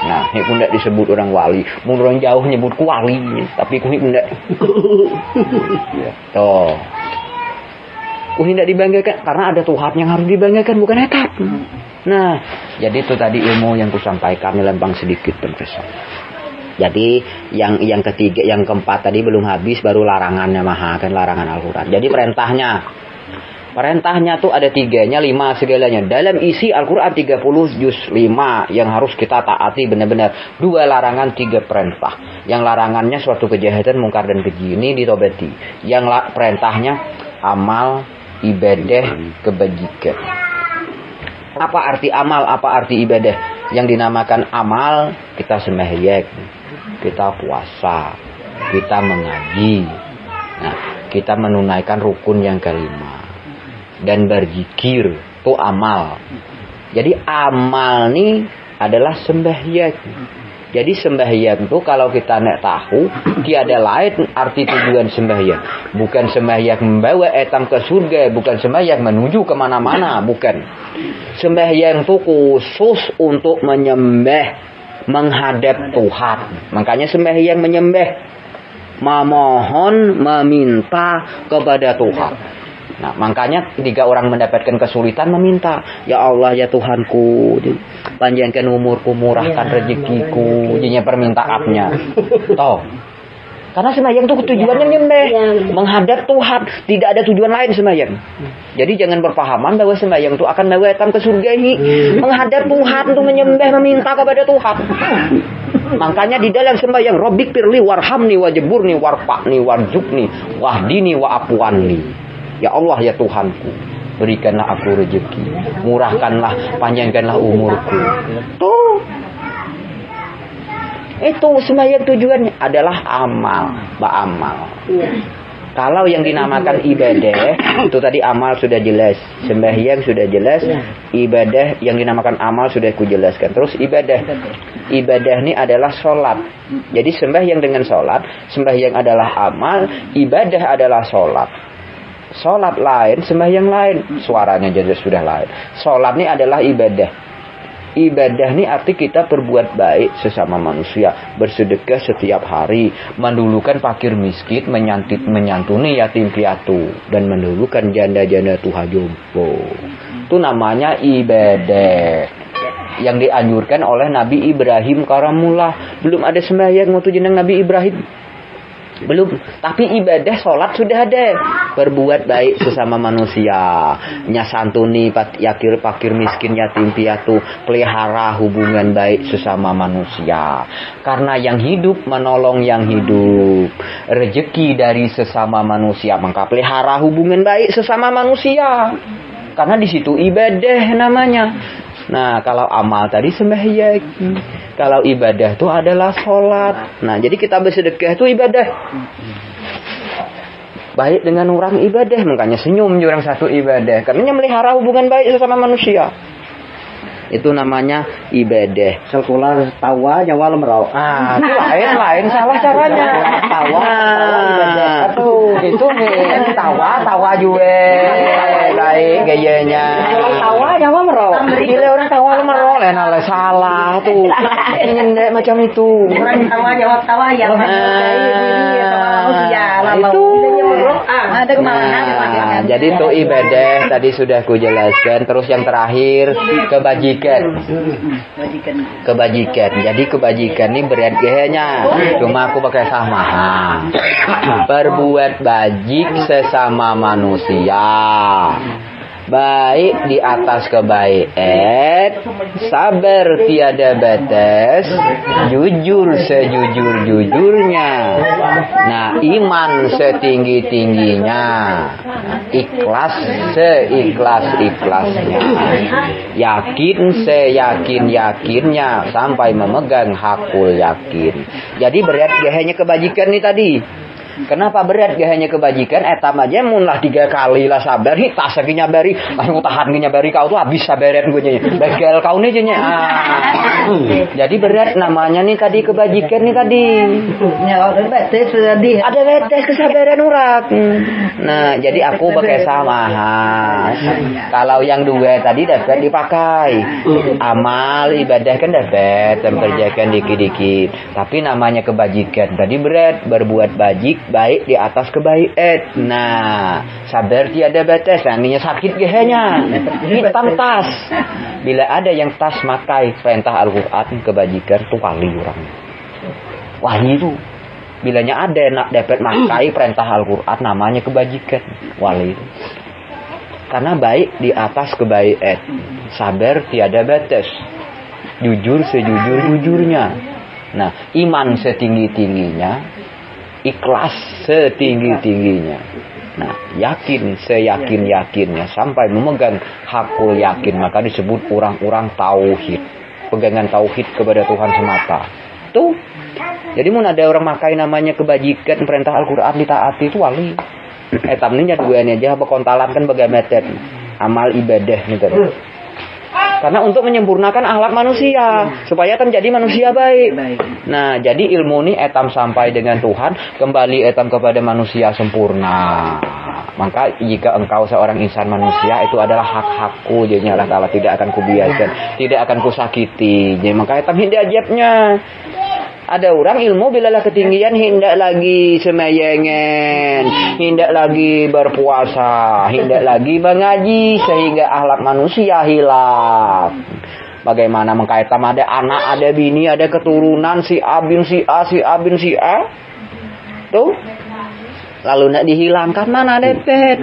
A: Nah, hendak disebut orang wali. Mun orang jauh nyebutku wali, tapi aku hendak. Tuh. Aku hendak dibanggakan karena ada Tuhan yang harus dibanggakan, bukan etap. Nah, jadi itu tadi ilmu yang kusampaikan, lempang sedikit penjelasan. Jadi yang ketiga, yang keempat tadi belum habis, baru larangannya kan larangan Al-Quran. Jadi perintahnya tuh ada 3-nya, 5 segalanya. Dalam isi Al-Quran 30 juz 5 yang harus kita taati benar-benar. 2 larangan, 3 perintah. Yang larangannya suatu kejahatan, mungkar dan keji, ini ditobati. Yang perintahnya amal, ibadah, kebajikan. Apa arti amal, apa arti ibadah? Yang dinamakan amal, kita sembahyang, kita puasa, kita mengaji, nah, kita menunaikan rukun yang kelima, dan berzikir, itu amal. Jadi amal ini adalah sembahyang. Jadi sembahyang itu kalau kita nak tahu, tiada lain arti tujuan sembahyang. Bukan sembahyang membawa etang ke surga, bukan sembahyang menuju kemana-mana, bukan. Sembahyang itu khusus untuk menyembah, menghadap Tuhan. Makanya sembahyang menyembah, memohon, meminta kepada Tuhan. Nah, makanya ketika orang mendapatkan kesulitan meminta, ya Allah ya Tuhanku, panjangkan umurku, murahkan rezekiku, jadinya permintaannya. Toh. Karena sembahyang itu tujuannya menyembah, menghadap Tuhan, tidak ada tujuan lain sembahyang. Jadi jangan berpahaman bahwa sembahyang itu akan membawa ke surga ini. Menghadap Tuhan itu menyembah, meminta kepada Tuhan. Makanya di dalam sembahyang, Rabbik firli warhamni wajburni warfa'ni warzuqni wahdini wa afwanni. Ya Allah ya Tuhanku, berikanlah aku rezeki, murahkanlah, panjangkanlah umurku. Tuh. Itu sembahyang tujuannya adalah amal, beramal. Kalau yang dinamakan ibadah itu tadi amal sudah jelas, sembahyang sudah jelas, ibadah yang dinamakan amal sudah aku jelaskan. Terus ibadah ini adalah sholat. Jadi sembahyang dengan sholat, sembahyang adalah amal, ibadah adalah sholat. Sholat lain, sembahyang lain, suaranya jadi sudah lain. Sholat ini adalah ibadah. Ibadah ini arti kita berbuat baik sesama manusia, bersedekah setiap hari, mendulukan fakir miskin, menyantuni yatim piatu, dan mendulukan janda-janda tuha jompo. Itu namanya ibadah yang dianjurkan oleh Nabi Ibrahim karamullah. Belum ada sembahyang waktu jeneng Nabi Ibrahim. Belum, tapi ibadah sholat sudah ada. Berbuat baik sesama manusia, nyasantuni fakir miskin yatim piatu, pelihara hubungan baik sesama manusia. Karena yang hidup menolong yang hidup, rezeki dari sesama manusia, maka pelihara hubungan baik sesama manusia. Karena di situ ibadah namanya. Nah, kalau amal tadi sembahyang. Kalau ibadah itu adalah sholat. Nah, jadi kita bersedekah itu ibadah. Baik dengan orang ibadah, makanya senyum orang satu ibadah. Karena melihara hubungan baik sesama manusia. Itu namanya ibadah.
B: Sekolah tawa Jawa lemrau.
A: Itu lain salah caranya. Tawa ibadah. Itu nih tawa juga. Baik gayanya.
B: Tawa Jawa merau.
A: Gila orang tawa lemrau lah salah tuh. Nyendek macam itu.
B: Orang tawa jawab tawa ya.
A: Itu
B: ada kemana?
A: Jadi itu ibadah tadi sudah ku jelaskan. Terus yang terakhir kebajikan. Jadi kebajikan ini berat gehenya. Cuma aku pakai samahan. Berbuat bajik sesama manusia, baik di atas kebaikan, sabar tiada batas, jujur sejujur-jujurnya. Nah, iman setinggi-tingginya, ikhlas seikhlas-ikhlasnya, yakin seyakin-yakinnya, sampai memegang hakul yakin. Jadi berat gahanya kebajikan nih tadi. Kenapa berat gak hanya kebajikan? Etam aja munlah 3 kali lah sabar. Hi tas lagi nyabari, langsung tahan nyabari kau tuh habis sabaran gue nya. Begal kau nih nya. Jadi berat namanya nih tadi kebajikan nih tadi.
B: Ada batas tadi.
A: Ada batas kesabaran orang. Nah, jadi aku pakai samahan. Kalau yang 2 tadi dapat dipakai. Amal ibadah kan dapat, kerjakan dikit-dikit. Tapi namanya kebajikan. Tadi berat, berbuat bajik baik di atas kebaikan. Nah, sabar tiada batas. Aninya sakit gehenya. Hitam tas. Bila ada yang tas makai perintah Al-Quran kebajikan tuh wali orang. Wali itu. Bilanya ada nak dapat makai perintah Al-Quran namanya kebajikan. Wali itu. Karena baik di atas kebaikan. Sabar tiada batas. Jujur sejujur-jujurnya. Nah, iman setinggi-tingginya, ikhlas setinggi-tingginya. Nah, yakin seyakin-yakinnya, sampai memegang hakul yakin. Maka disebut orang-orang tauhid. Pegangan tauhid kepada Tuhan semata. Tuh. Jadi mun ada orang makai namanya kebajikan, perintah Al-Quran ditaati itu wali. Etam ini duanya aja bekontalan kan bagaimana amal ibadah gitu. Karena untuk menyempurnakan akhlak manusia, supaya etam jadi manusia baik. Nah, jadi ilmu ini etam sampai dengan Tuhan, kembali etam kepada manusia sempurna. Maka jika engkau seorang insan manusia, itu adalah hak-hakku, jadinya Allah Ta'ala tidak akan kubiarkan, tidak akan kusakiti. Jadi maka etam hindak ajabnya. Ada orang ilmu bilalah ketinggian hendak lagi semayangan, hendak lagi berpuasa, hendak lagi mengaji sehingga akhlak manusia hilang. Bagaimana mengkaitam ada anak, ada bini, ada keturunan si A bin si A, si A bin si A. Tuh. Lalu nak dihilangkan mana dapat?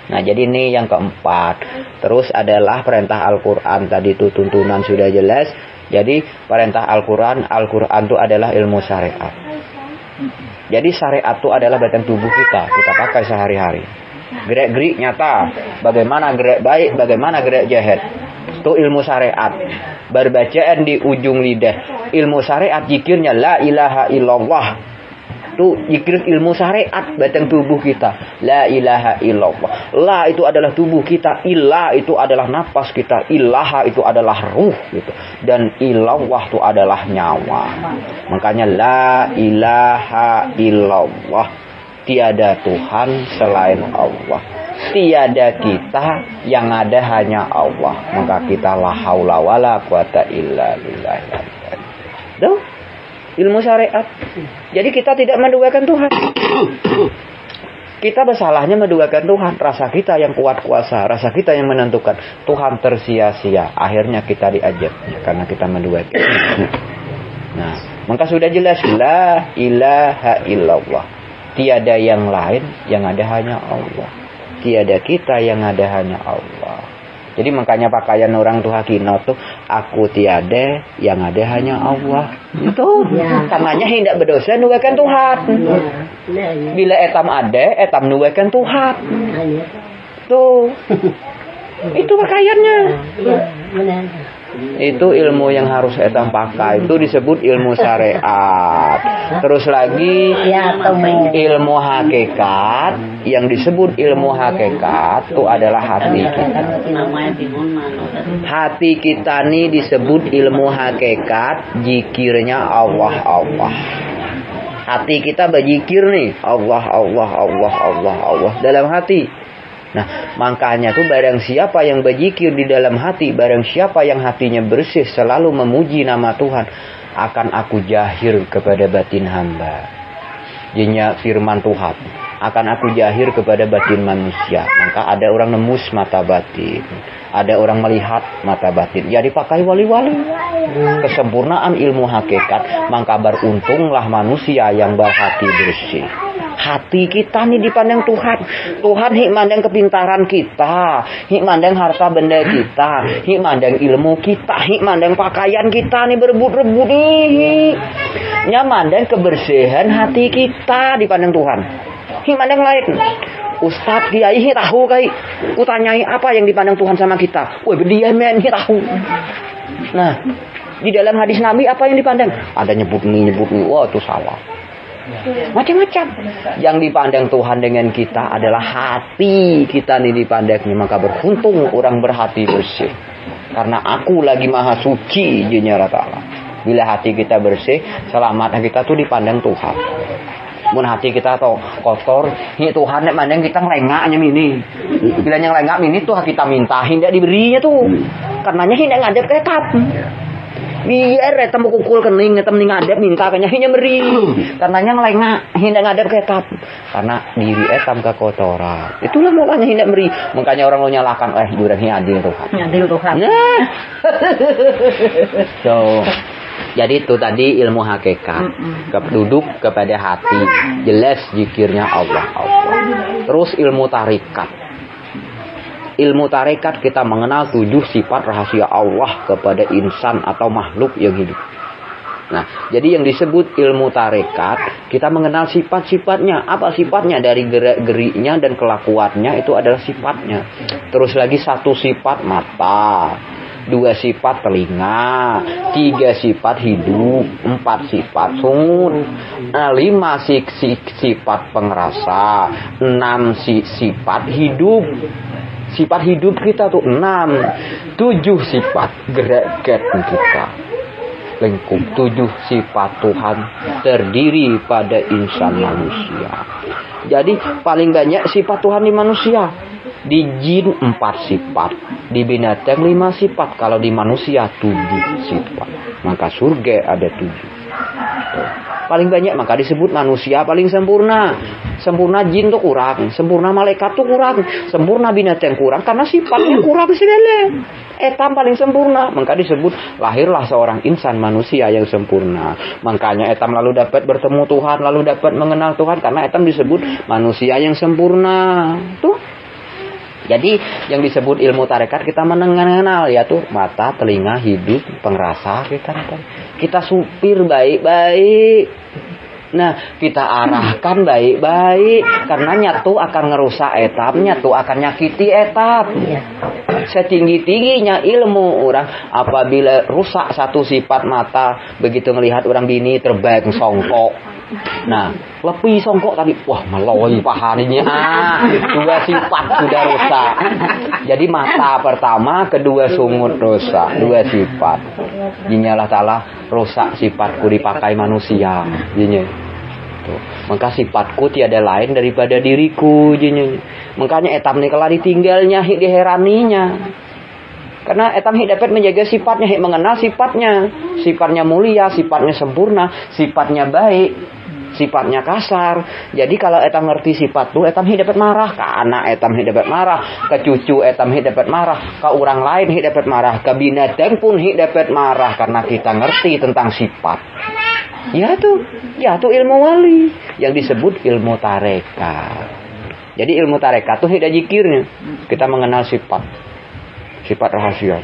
A: Nah, jadi ini yang keempat. Terus adalah perintah Al-Quran tadi itu tuntunan sudah jelas. Jadi perintah Al-Quran itu adalah ilmu syariat. Jadi syariat itu adalah badan tubuh kita pakai sehari-hari. Gerak-gerik nyata, bagaimana gerak baik, bagaimana gerak jahat. Itu ilmu syariat. Berbacaan di ujung lidah. ilmu syariat zikirnya la ilaha illallah. Itu zikir ilmu syariat batang tubuh kita. La ilaha illallah. La itu adalah tubuh kita, ilah itu adalah nafas kita, ilaha itu adalah ruh gitu. Dan illallah itu adalah nyawa. Makanya la ilaha illallah. Tiada Tuhan selain Allah. Tiada kita, yang ada hanya Allah. Maka kita la haula wala quwata illa billah. Tuh, ilmu syariat. Jadi kita tidak menduakan Tuhan. Kita bersalahnya menduakan Tuhan. Rasa kita yang kuat kuasa, rasa kita yang menentukan. Tuhan tersia-sia. Akhirnya kita diajak karena kita menduakan. Nah, maka sudah jelas la ilaha illallah. Tiada yang lain, yang ada hanya Allah. Tiada kita, yang ada hanya Allah. Jadi makanya pakaian orang tuh hakina tuh aku tiada, yang ada hanya Allah. Itu karenanya hendak berdosa nuwekan Tuhan. Bila etam ada, etam nuwekan Tuhan. Tuh. Itu pakaiannya. Itu ilmu yang harus etam pakai. Itu disebut ilmu syariat. Terus lagi ilmu hakikat. Yang disebut ilmu hakikat itu adalah hati kita. Hati kita nih disebut ilmu hakikat. Zikirnya Allah Allah. Hati kita berzikir nih Allah Allah Allah Allah Allah dalam hati. Nah, makanya tuh barang siapa yang berzikir di dalam hati, barang siapa yang hatinya bersih selalu memuji nama Tuhan, akan aku jahir kepada batin hamba. Jadinya firman Tuhan, akan aku jahir kepada batin manusia. Maka ada orang nembus mata batin, ada orang melihat mata batin. Ya dipakai wali-wali. Kesempurnaan ilmu hakikat, maka beruntunglah manusia yang berhati bersih. Hati kita nih dipandang Tuhan. Tuhan hik mandang kepintaran kita, hik mandang harta benda kita, hik mandang ilmu kita, hik mandang pakaian kita nih berebut-rebut nih. Nya mandang kebersihan hati kita dipandang Tuhan. Hik mandang lain. Ustaz kiai hik tahu kai. Kutanyai apa yang dipandang Tuhan sama kita. Woi berdiam men hik tahu. Nah, di dalam hadis Nabi apa yang dipandang? Ada nyebut nih. Wah itu salah. Macam-macam. Yang dipandang Tuhan dengan kita adalah hati kita nih dipandangnya. Maka beruntung orang berhati bersih. Karena aku lagi maha suci jinya Allah. Bila hati kita bersih, selamat kita tuh dipandang Tuhan. Mun hati kita tuh kotor, ini Tuhan nek mandang kita ngelengaknya mini. Bila yang lengak mini tuh kita minta hendak diberinya tuh. Karenanya hendak ngadep ketap. Biar etam kukul kening, etam ngadep minta kanya hanya beri. Karenanya ngelengak, hendak ngadep ketap. Karena diri etam kekotoran. Itulah makanya hendak beri. Makanya orang lo nyalakan, durang adil Tuhan.
B: Adil Tuhan.
A: Nah. So, jadi itu tadi ilmu hakikat. Duduk kepada hati. Jelas zikirnya Allah. Terus ilmu tarikat. Ilmu tarekat kita mengenal 7 sifat rahasia Allah kepada insan atau makhluk yang hidup. Nah, jadi yang disebut ilmu tarekat, kita mengenal sifat-sifatnya. Apa sifatnya? Dari gerak-geriknya dan kelakuannya itu adalah sifatnya. Terus lagi 1 sifat mata, 2 sifat telinga, 3 sifat hidup, 4 sifat sungut, 5 sifat pengerasa, 6 sifat hidup. Sifat hidup kita tuh 6, 7 sifat gerak-gerik kita. Lengkup 7 sifat Tuhan terdiri pada insan manusia. Jadi paling banyak sifat Tuhan di manusia. Di jin 4 sifat, di binatang 5 sifat, kalau di manusia 7 sifat. Maka surga ada 7. Tuh. Paling banyak maka disebut manusia paling sempurna. Sempurna jin tuh kurang, sempurna malaikat tuh kurang, sempurna binatang kurang karena sifatnya kurang segala. Etam paling sempurna, maka disebut lahirlah seorang insan manusia yang sempurna. Makanya etam lalu dapat bertemu Tuhan, lalu dapat mengenal Tuhan karena etam disebut manusia yang sempurna. Tuh. Jadi yang disebut ilmu tarekat kita mengenal yaitu mata, telinga, hidup, pengrasa kita supir baik-baik. Nah, kita arahkan baik-baik karena nyatu akan ngerusak etap, nyatu akan nyakiti etap. Setinggi-tingginya ilmu orang apabila rusak satu sifat mata, begitu melihat orang bini terbaik songkok. Nah, lebih songkok tadi, wah meloi pahaninya. Dua sifat sudah rusak. Jadi mata pertama, kedua sungut rusak, dua sifat. Jinyalah ta'ala rusak sifatku dipakai manusia. Jinya. Tuh. Maka sifatku tiada lain daripada diriku. Jinya. Makanya etam ni kalau ditinggalnya, diheraninya. Karena etam dapat menjaga sifatnya, mengenal sifatnya. Sifatnya mulia, sifatnya sempurna, sifatnya baik, sifatnya kasar. Jadi kalau etam ngerti sifat tuh, etam dapat marah ke anak, etam dapat marah ke cucu, etam dapat marah ke orang lain, dapat marah ke binatang pun dapat marah karena kita ngerti tentang sifat. Ya tuh ilmu wali yang disebut ilmu tarekat. Jadi ilmu tarekat tuh hidayah zikirnya. Kita mengenal sifat rahasia.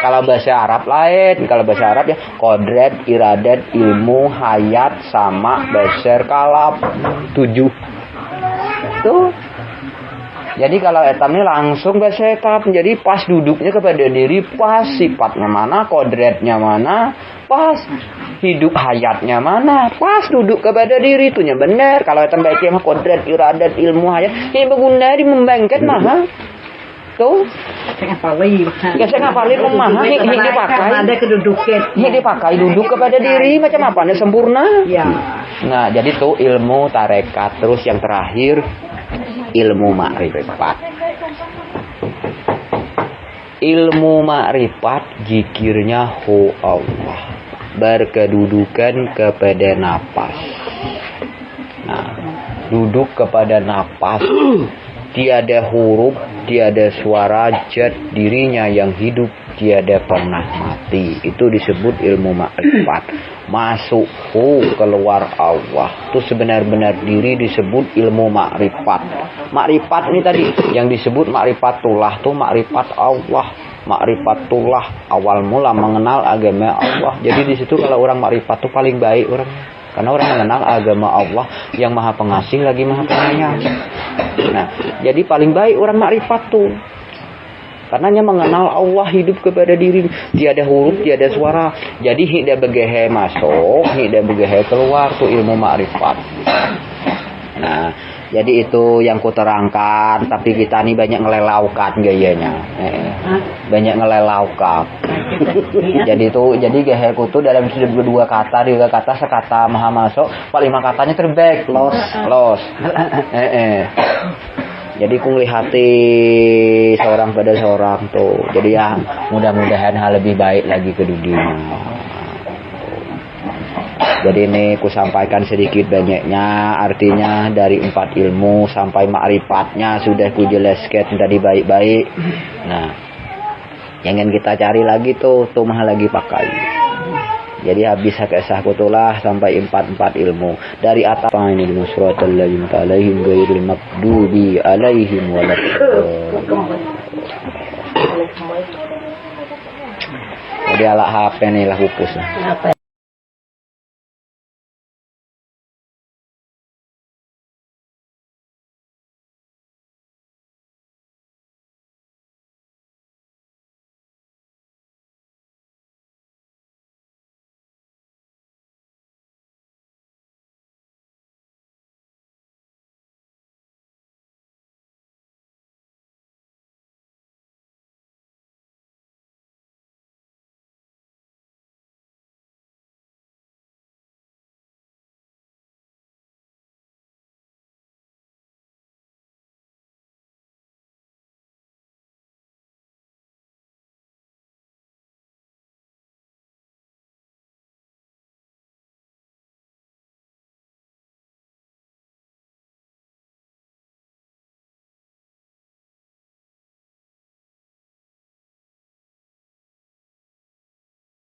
A: Kalau bahasa Arab lain, kalau bahasa Arab ya kodrat, iradat, ilmu, hayat, sama, basar, kalab, 7. Tuh. Jadi kalau etam ini langsung bahasa etap. Jadi pas duduknya kepada diri, pas sifatnya mana, kodratnya mana, pas hidup hayatnya mana, pas duduk kepada diri itunya benar. Kalau etam baiknya mah kodrat, iradat, ilmu, hayat, ini berguna di membangkit mah. Tuh. Saya ngapalin memaha ini dipakai.
B: Ada kedudukan.
A: Ini dipakai duduk kepada diri macam apa? Ini sempurna.
B: Ya.
A: Nah, jadi tuh ilmu tarekat. Terus yang terakhir ilmu makrifat. Ilmu makrifat zikirnya hu Allah. Berkedudukan kepada napas. Nah, duduk kepada napas. Tiada huruf, tiada suara, zat dirinya yang hidup, tiada pernah mati. Itu disebut ilmu makrifat. Masuk keluar Allah. Itu sebenar-benar diri disebut ilmu makrifat. Makrifat ini tadi yang disebut makrifatullah tuh makrifat Allah. Makrifatullah awal mula mengenal agama Allah. Jadi di situ kalau orang makrifat tuh paling baik orangnya. Karena orang mengenal agama Allah yang maha pengasih lagi maha penyayang. Nah, jadi paling baik orang makrifat tuh. Karenanya mengenal Allah hidup kepada diri. Tiada huruf, tiada suara. Jadi tidak begehe masuk, tidak begehe keluar tuh ilmu makrifat. Nah, jadi itu yang kuterangkan. Tapi kita nih banyak ngelelaukan gayanya. Banyak ngelelaukan. jadi geheku tuh dalam dua kata, tiga kata, sekata maha masuk, 5 katanya terbaik los. Jadi ku ngelihati seorang pada seorang tuh. Jadi ya mudah-mudahan hal lebih baik lagi ke dunia. Jadi ini ku sampaikan sedikit banyaknya, artinya dari 4 ilmu sampai ma'rifatnya sudah ku jelaskan tadi baik-baik. Nah, yang ingin kita cari lagi tuh mah lagi pakai. Jadi habis kisah kutulah sampai 4 ilmu. Dari atas ini nusratul ladzina alaihim ghairil maghdubi alaihim waladdallin. Jadi ala HP nih lah pupus.